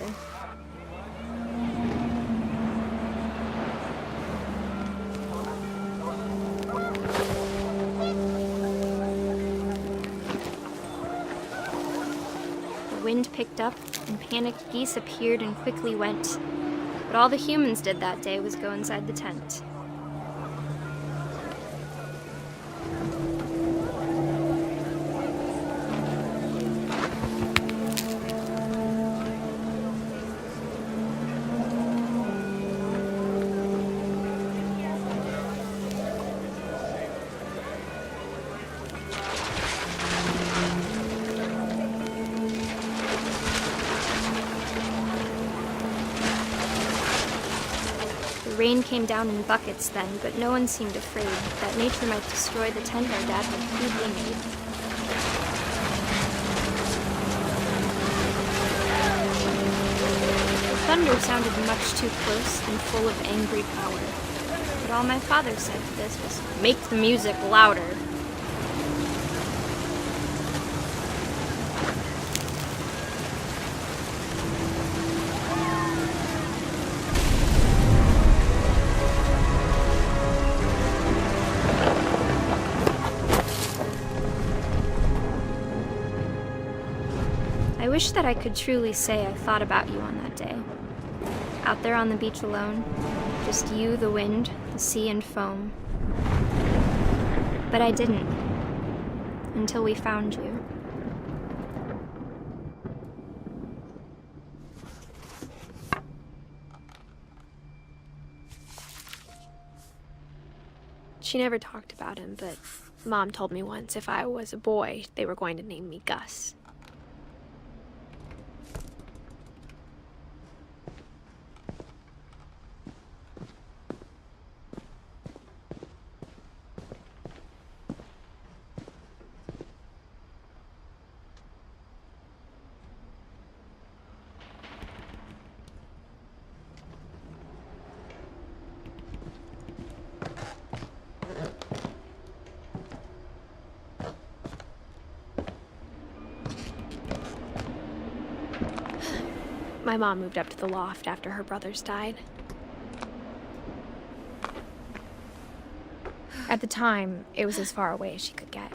The wind picked up, and panicked geese appeared and quickly went. But all the humans did that day was go inside the tent. The rain came down in buckets then, but no one seemed afraid that nature might destroy the tent our dad had crudely made. The thunder sounded much too close and full of angry power. But all my father said to this was, "Make the music louder." I wish that I could truly say I thought about you on that day. Out there on the beach alone, just you, the wind, the sea, and foam. But I didn't, until we found you. She never talked about him, but Mom told me once if I was a boy, they were going to name me Gus. My mom moved up to the loft after her brothers died. At the time, it was as far away as she could get.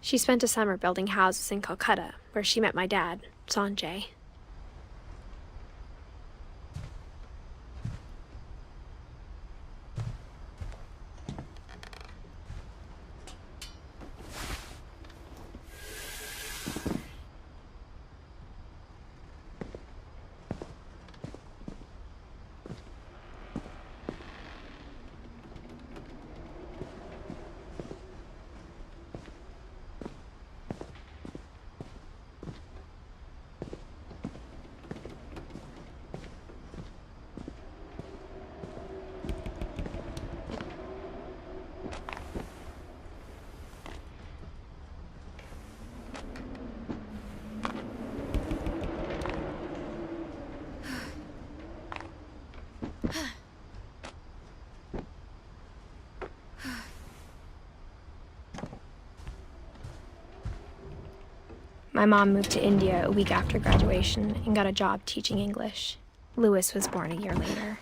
She spent a summer building houses in Calcutta, where she met my dad, Sanjay. My mom moved to India a week after graduation and got a job teaching English. Louis was born a year later.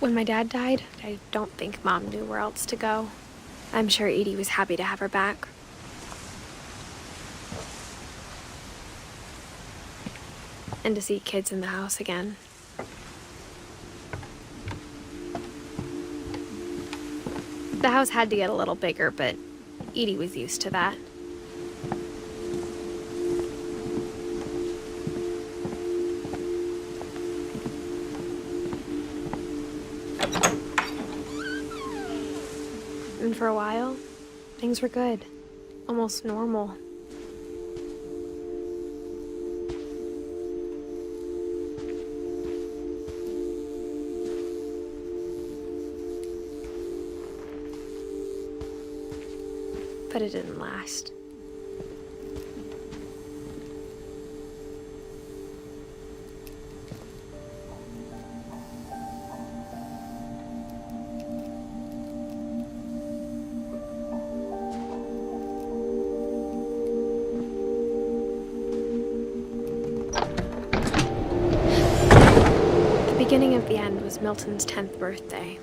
When my dad died, I don't think Mom knew where else to go. I'm sure Edie was happy to have her back. And to see kids in the house again. The house had to get a little bigger, but Edie was used to that. And for a while, things were good. Almost normal. But it didn't last. The beginning of the end was Milton's 10th birthday,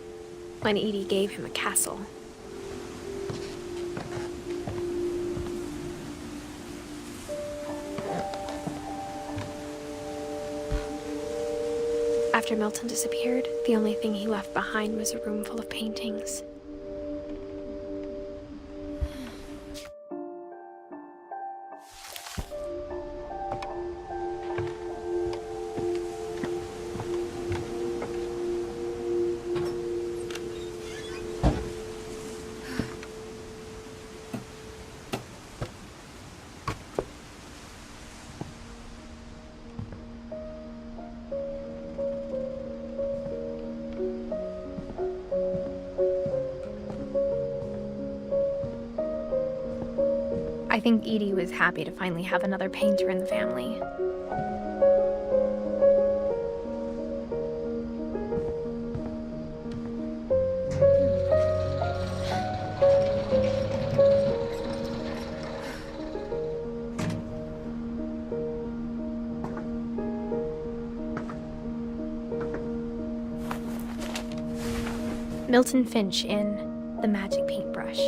when Edie gave him a castle. After Milton disappeared, the only thing he left behind was a room full of paintings. I think Edie was happy to finally have another painter in the family. Milton Finch in The Magic Paintbrush.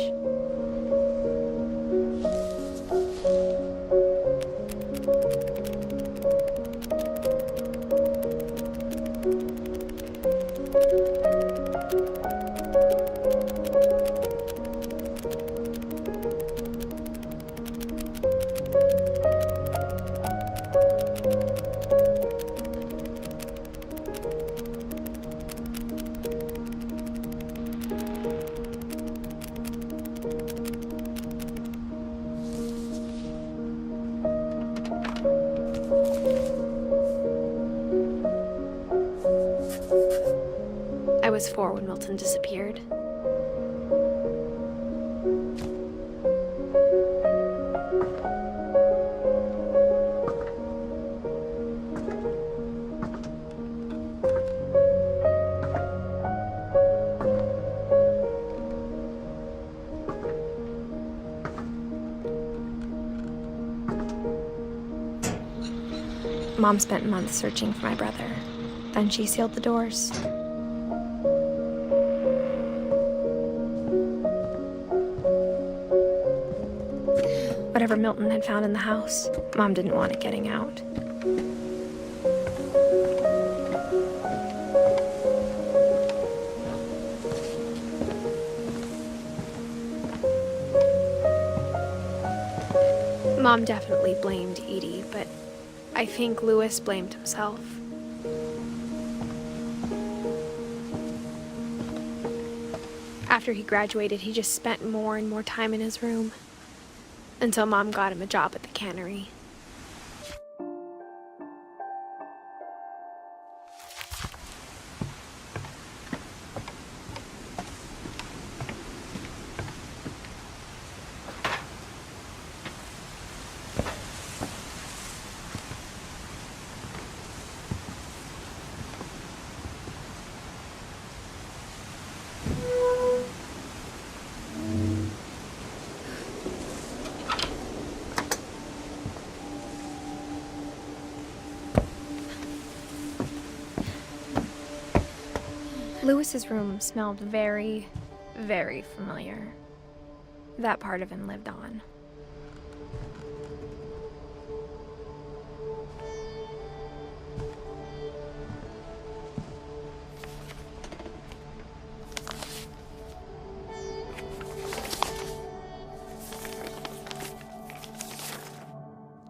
I was 4 when Milton disappeared. Mom spent months searching for my brother. Then she sealed the doors. Whatever Milton had found in the house, Mom didn't want it getting out. Mom definitely blamed Edie, but I think Louis blamed himself. After he graduated, he just spent more and more time in his room, until Mom got him a job at the cannery. Lewis's room smelled very, very familiar. That part of him lived on.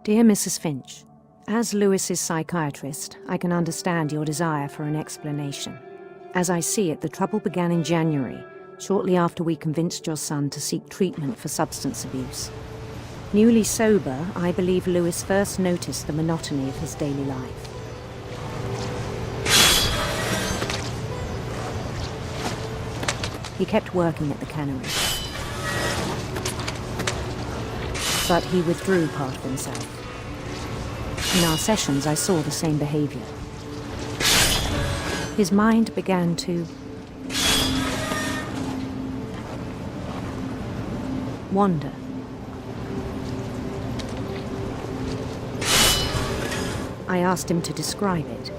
Dear Mrs. Finch, as Lewis's psychiatrist, I can understand your desire for an explanation. As I see it, the trouble began in January, shortly after we convinced your son to seek treatment for substance abuse. Newly sober, I believe Lewis first noticed the monotony of his daily life. He kept working at the cannery, but he withdrew part of himself. In our sessions, I saw the same behavior. His mind began to wander. I asked him to describe it.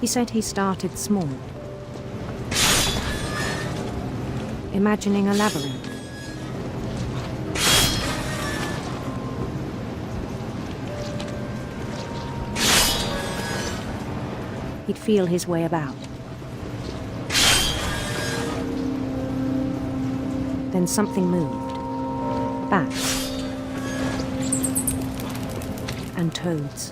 He said he started small, imagining a labyrinth. He'd feel his way about. Then something moved. Bats. And toads.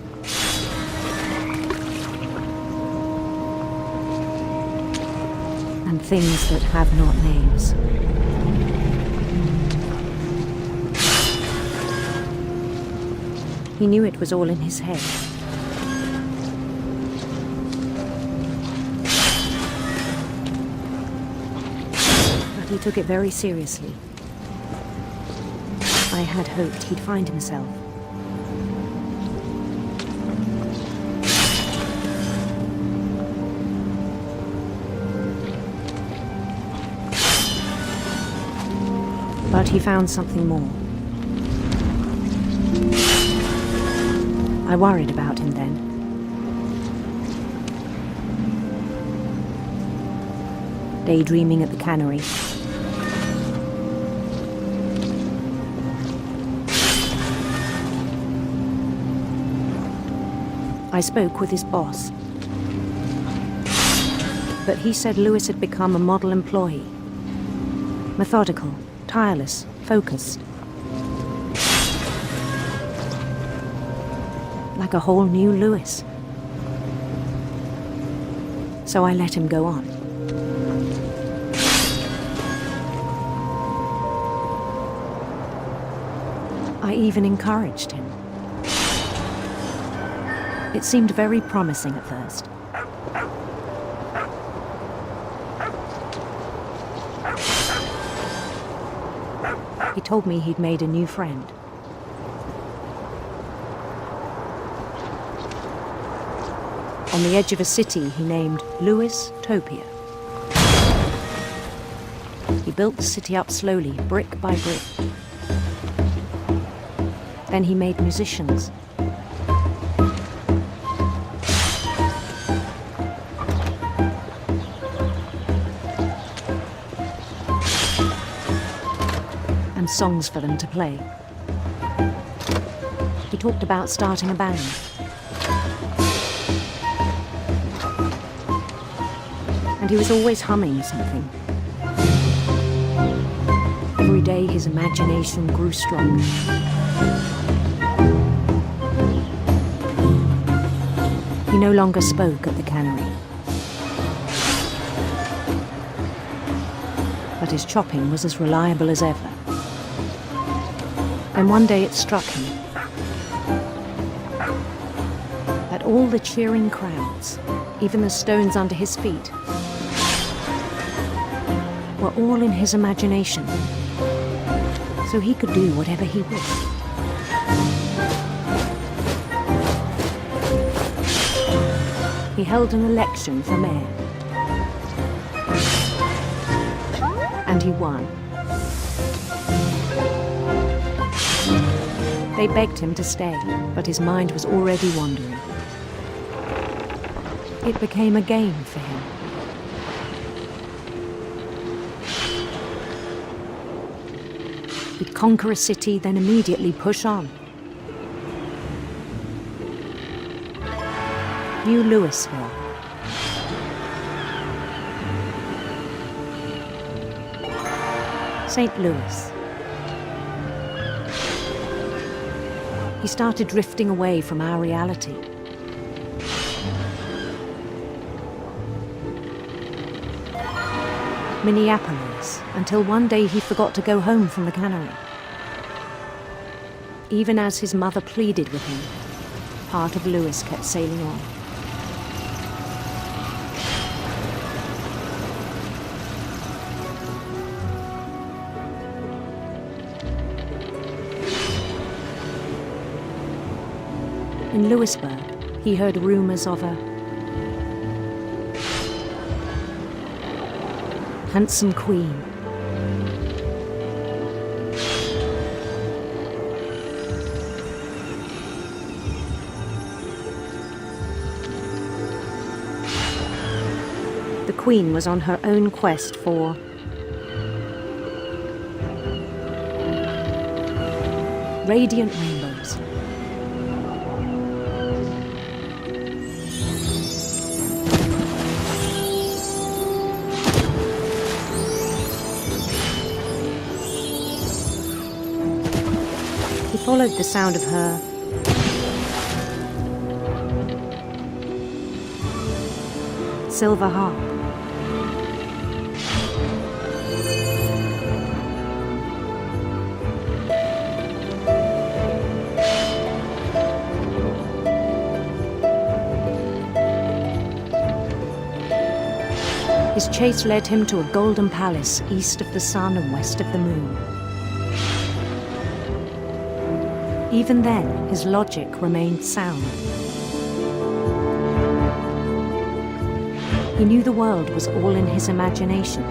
And things that have not names. He knew it was all in his head. He took it very seriously. I had hoped he'd find himself. But he found something more. I worried about him then. Daydreaming at the cannery. I spoke with his boss, but he said Lewis had become a model employee. Methodical, tireless, focused. Like a whole new Lewis. So I let him go on. I even encouraged him. It seemed very promising at first. He told me he'd made a new friend. On the edge of a city he named Lewis Topia. He built the city up slowly, brick by brick. Then he made musicians. And songs for them to play. He talked about starting a band. And he was always humming something. Every day his imagination grew stronger. He no longer spoke at the cannery. But his chopping was as reliable as ever. And one day it struck him that all the cheering crowds, even the stones under his feet, were all in his imagination, so he could do whatever he wished. He held an election for mayor, and he won. They begged him to stay, but his mind was already wandering. It became a game for him. He'd conquer a city, then immediately push on. New Louisville. St. Louis. He started drifting away from our reality. Minneapolis, until one day he forgot to go home from the cannery. Even as his mother pleaded with him, part of Louis kept sailing on. In Louisburg, he heard rumors of a handsome queen. The queen was on her own quest for radiant rainbows. He followed the sound of her silver harp. His chase led him to a golden palace east of the sun and west of the moon. Even then, his logic remained sound. He knew the world was all in his imagination.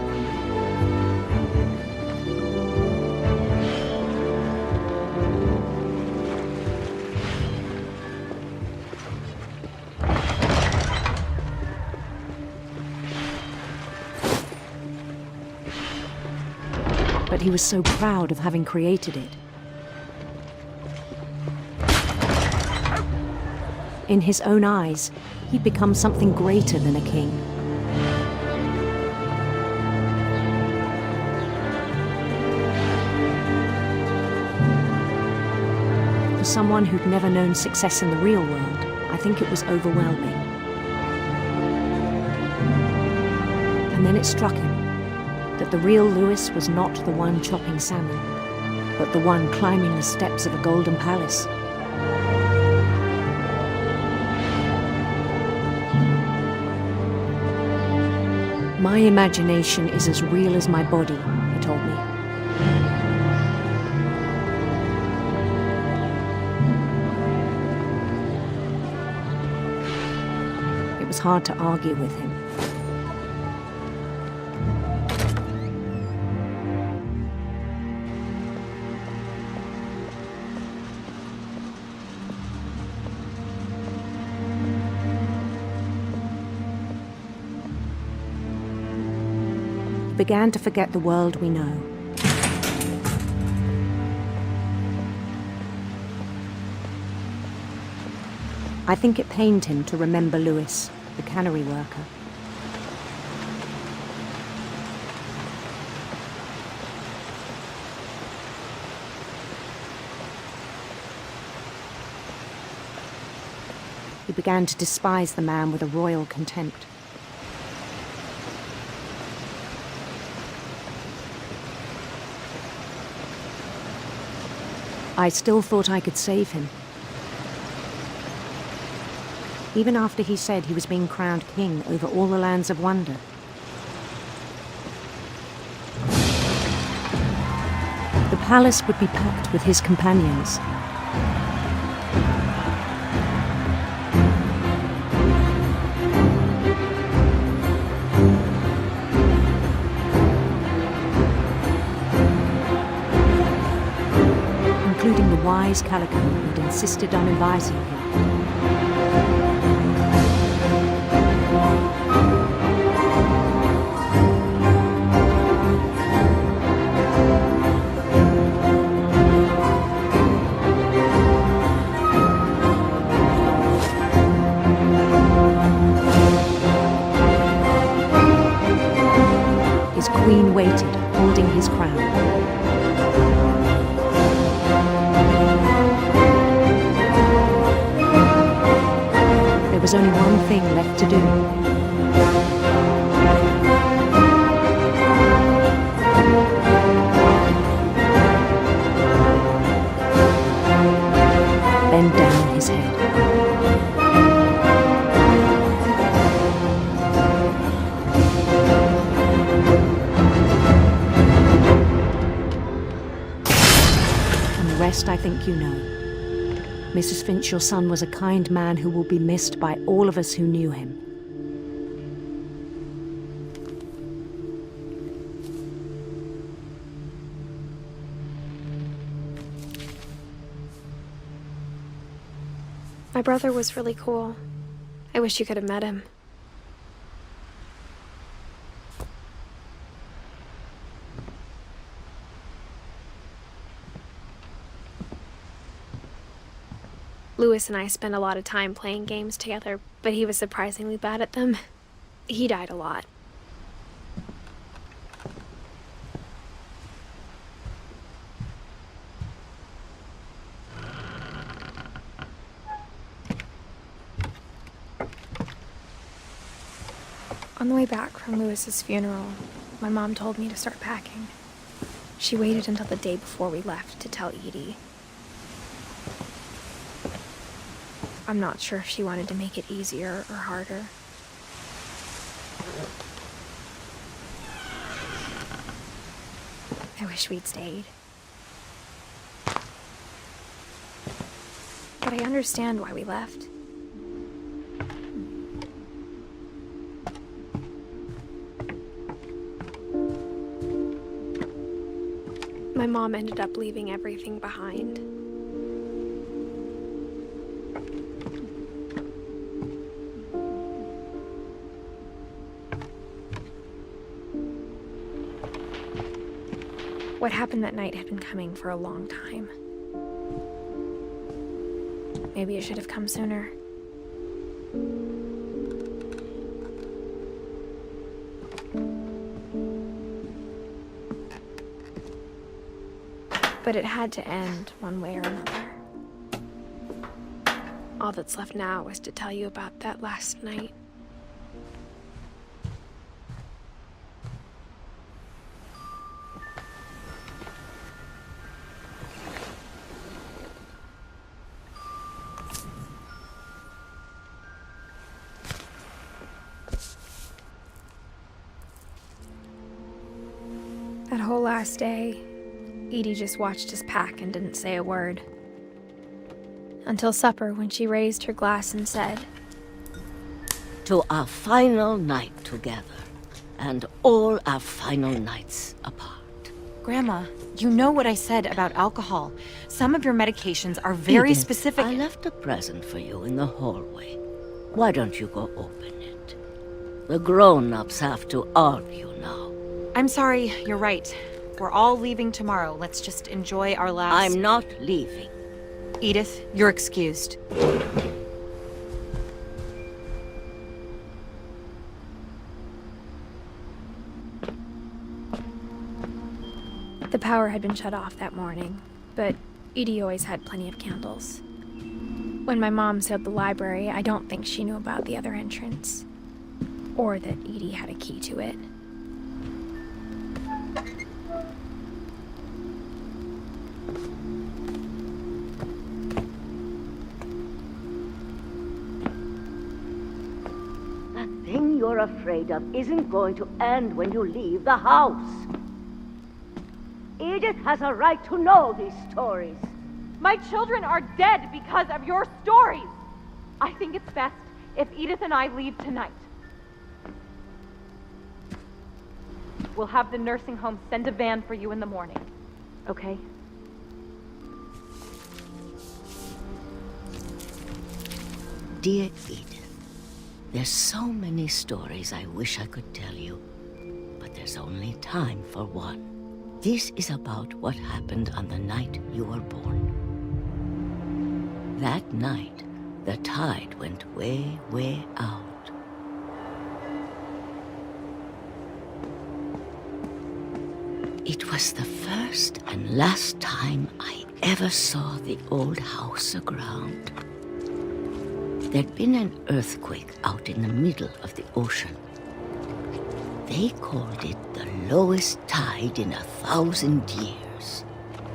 But he was so proud of having created it. In his own eyes, he'd become something greater than a king. For someone who'd never known success in the real world, I think it was overwhelming. And then it struck him that the real Louis was not the one chopping salmon, but the one climbing the steps of a golden palace. My imagination is as real as my body, he told me. It was hard to argue with him. Began to forget the world we know. I think it pained him to remember Louis, the cannery worker. He began to despise the man with a royal contempt. I still thought I could save him. Even after he said he was being crowned king over all the lands of wonder. The palace would be packed with his companions. including the wise Calico who'd insisted on advising him. His queen waited, holding his crown. There was only one thing left to do. Bend down his head. I think you know. Mrs. Finch, your son was a kind man who will be missed by all of us who knew him. My brother was really cool. I wish you could have met him. Lewis and I spent a lot of time playing games together, but he was surprisingly bad at them. He died a lot. On the way back from Lewis's funeral, my mom told me to start packing. She waited until the day before we left to tell Edie. I'm not sure if she wanted to make it easier or harder. I wish we'd stayed. But I understand why we left. My mom ended up leaving everything behind. What happened that night had been coming for a long time. Maybe it should have come sooner. But it had to end one way or another. All that's left now is to tell you about that last night. That whole last day, Edie just watched us pack and didn't say a word. Until supper, when she raised her glass and said, "To our final night together, and all our final nights apart." Grandma, you know what I said about alcohol. Some of your medications are very Edith, specific. I left a present for you in the hallway. Why don't you go open it? The grown-ups have to argue now. I'm sorry, you're right. We're all leaving tomorrow. Let's just enjoy our last... I'm not leaving. Edith, you're excused. The power had been shut off that morning, but Edie always had plenty of candles. When my mom sealed the library, I don't think she knew about the other entrance, or that Edie had a key to it. The thing you're afraid of isn't going to end when you leave the house. Edith has a right to know these stories. My children are dead because of your stories. I think it's best if Edith and I leave tonight. We'll have the nursing home send a van for you in the morning, okay? Dear Edith, there's so many stories I wish I could tell you, but there's only time for one. This is about what happened on the night you were born. That night, the tide went way, way out. It was the first and last time I ever saw the old house aground. There'd been an earthquake out in the middle of the ocean. They called it the lowest tide in 1,000 years.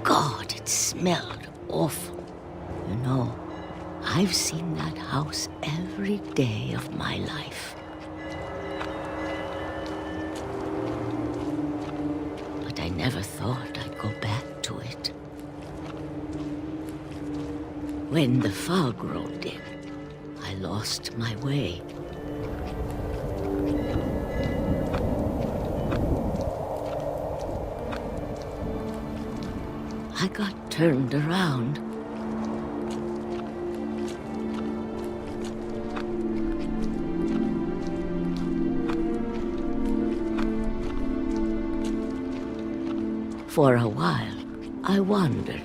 God, it smelled awful. You know, I've seen that house every day of my life. But I never thought I'd go back to it. When the fog rolled in, I lost my way. I got turned around. For a while, I wandered.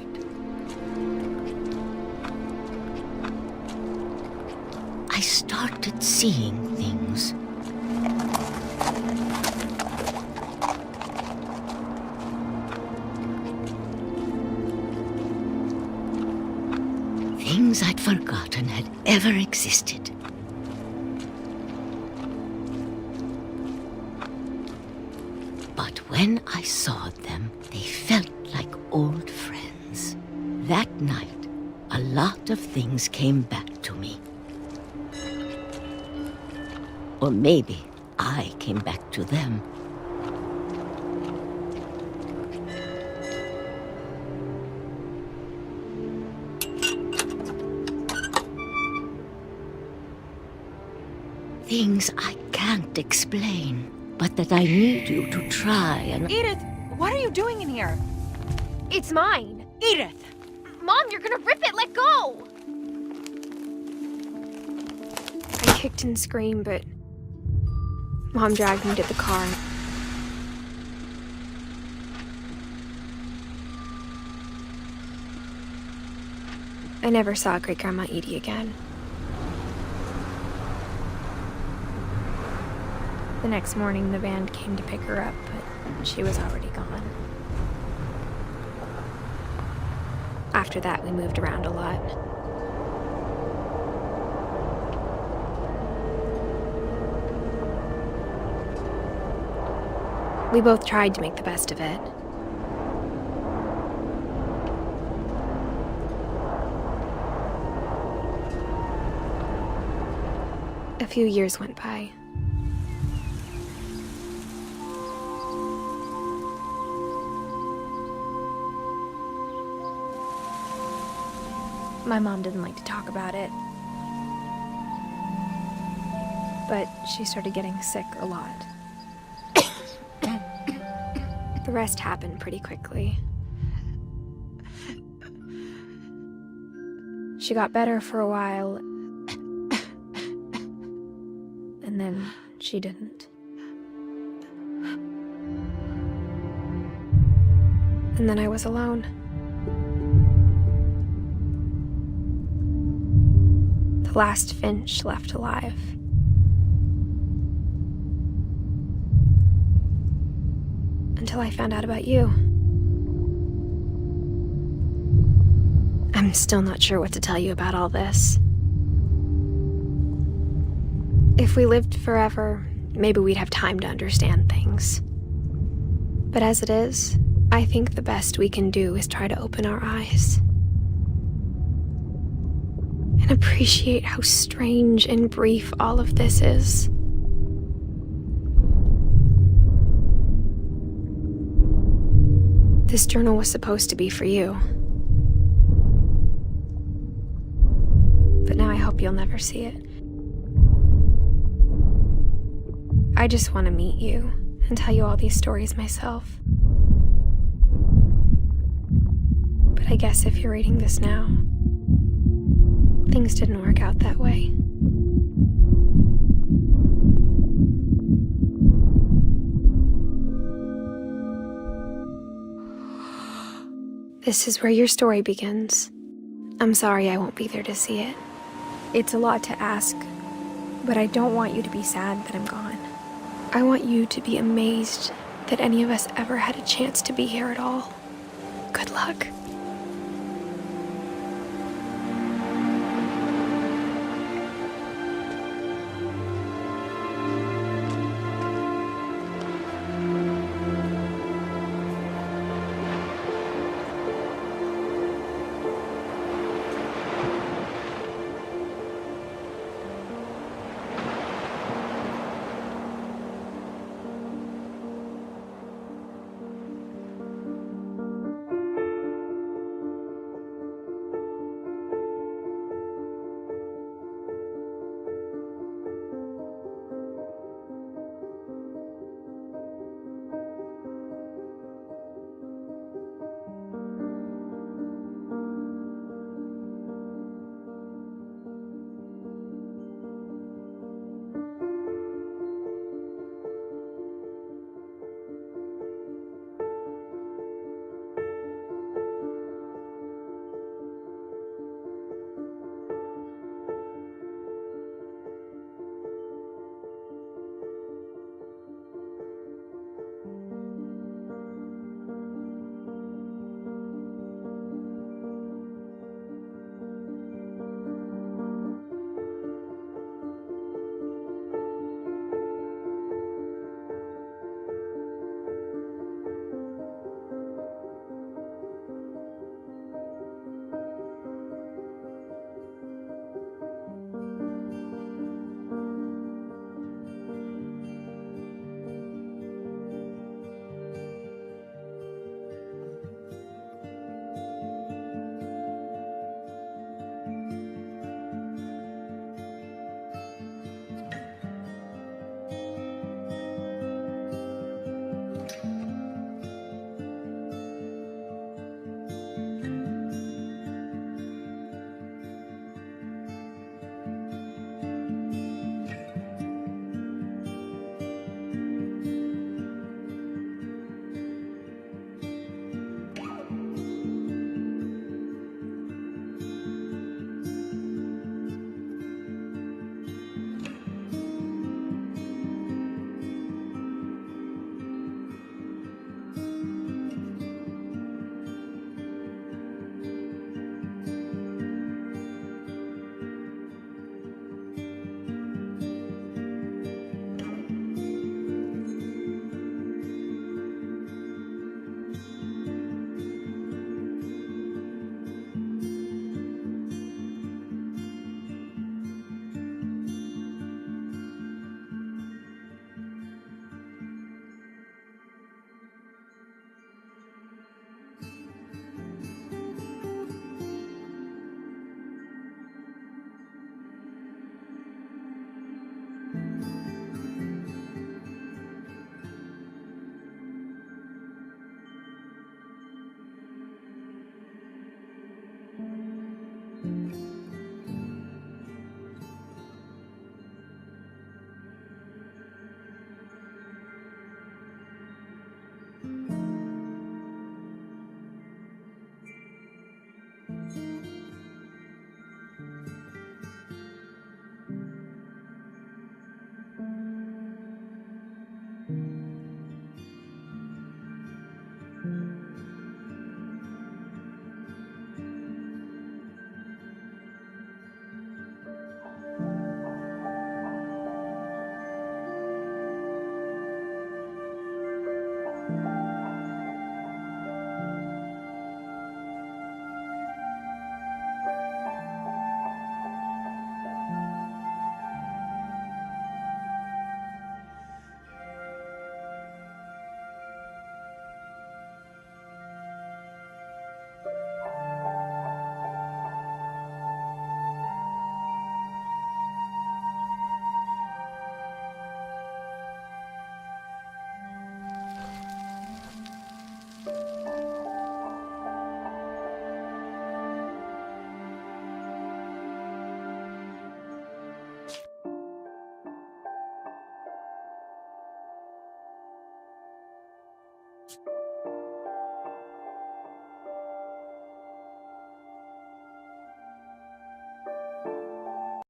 I started seeing things. Things I'd forgotten had ever existed. But when I saw them, they felt like old friends. That night, a lot of things came back to me. Or maybe I came back to them. Things I can't explain, but that I need you to try and... Edith, what are you doing in here? It's mine. Edith! Mom, you're gonna rip it! Let go! I kicked and screamed, but Mom dragged me to the car. I never saw Great-Grandma Edie again. The next morning, the band came to pick her up, but she was already gone. After that, we moved around a lot. We both tried to make the best of it. A few years went by. My mom didn't like to talk about it, but she started getting sick a lot. The rest happened pretty quickly. She got better for a while, and then she didn't. And then I was alone. The last Finch left alive. Until I found out about you. I'm still not sure what to tell you about all this. If we lived forever, maybe we'd have time to understand things. But as it is, I think the best we can do is try to open our eyes. And appreciate how strange and brief all of this is. This journal was supposed to be for you. But now I hope you'll never see it. I just want to meet you and tell you all these stories myself. But I guess if you're reading this now, things didn't work out that way. This is where your story begins. I'm sorry I won't be there to see it. It's a lot to ask, but I don't want you to be sad that I'm gone. I want you to be amazed that any of us ever had a chance to be here at all. Good luck.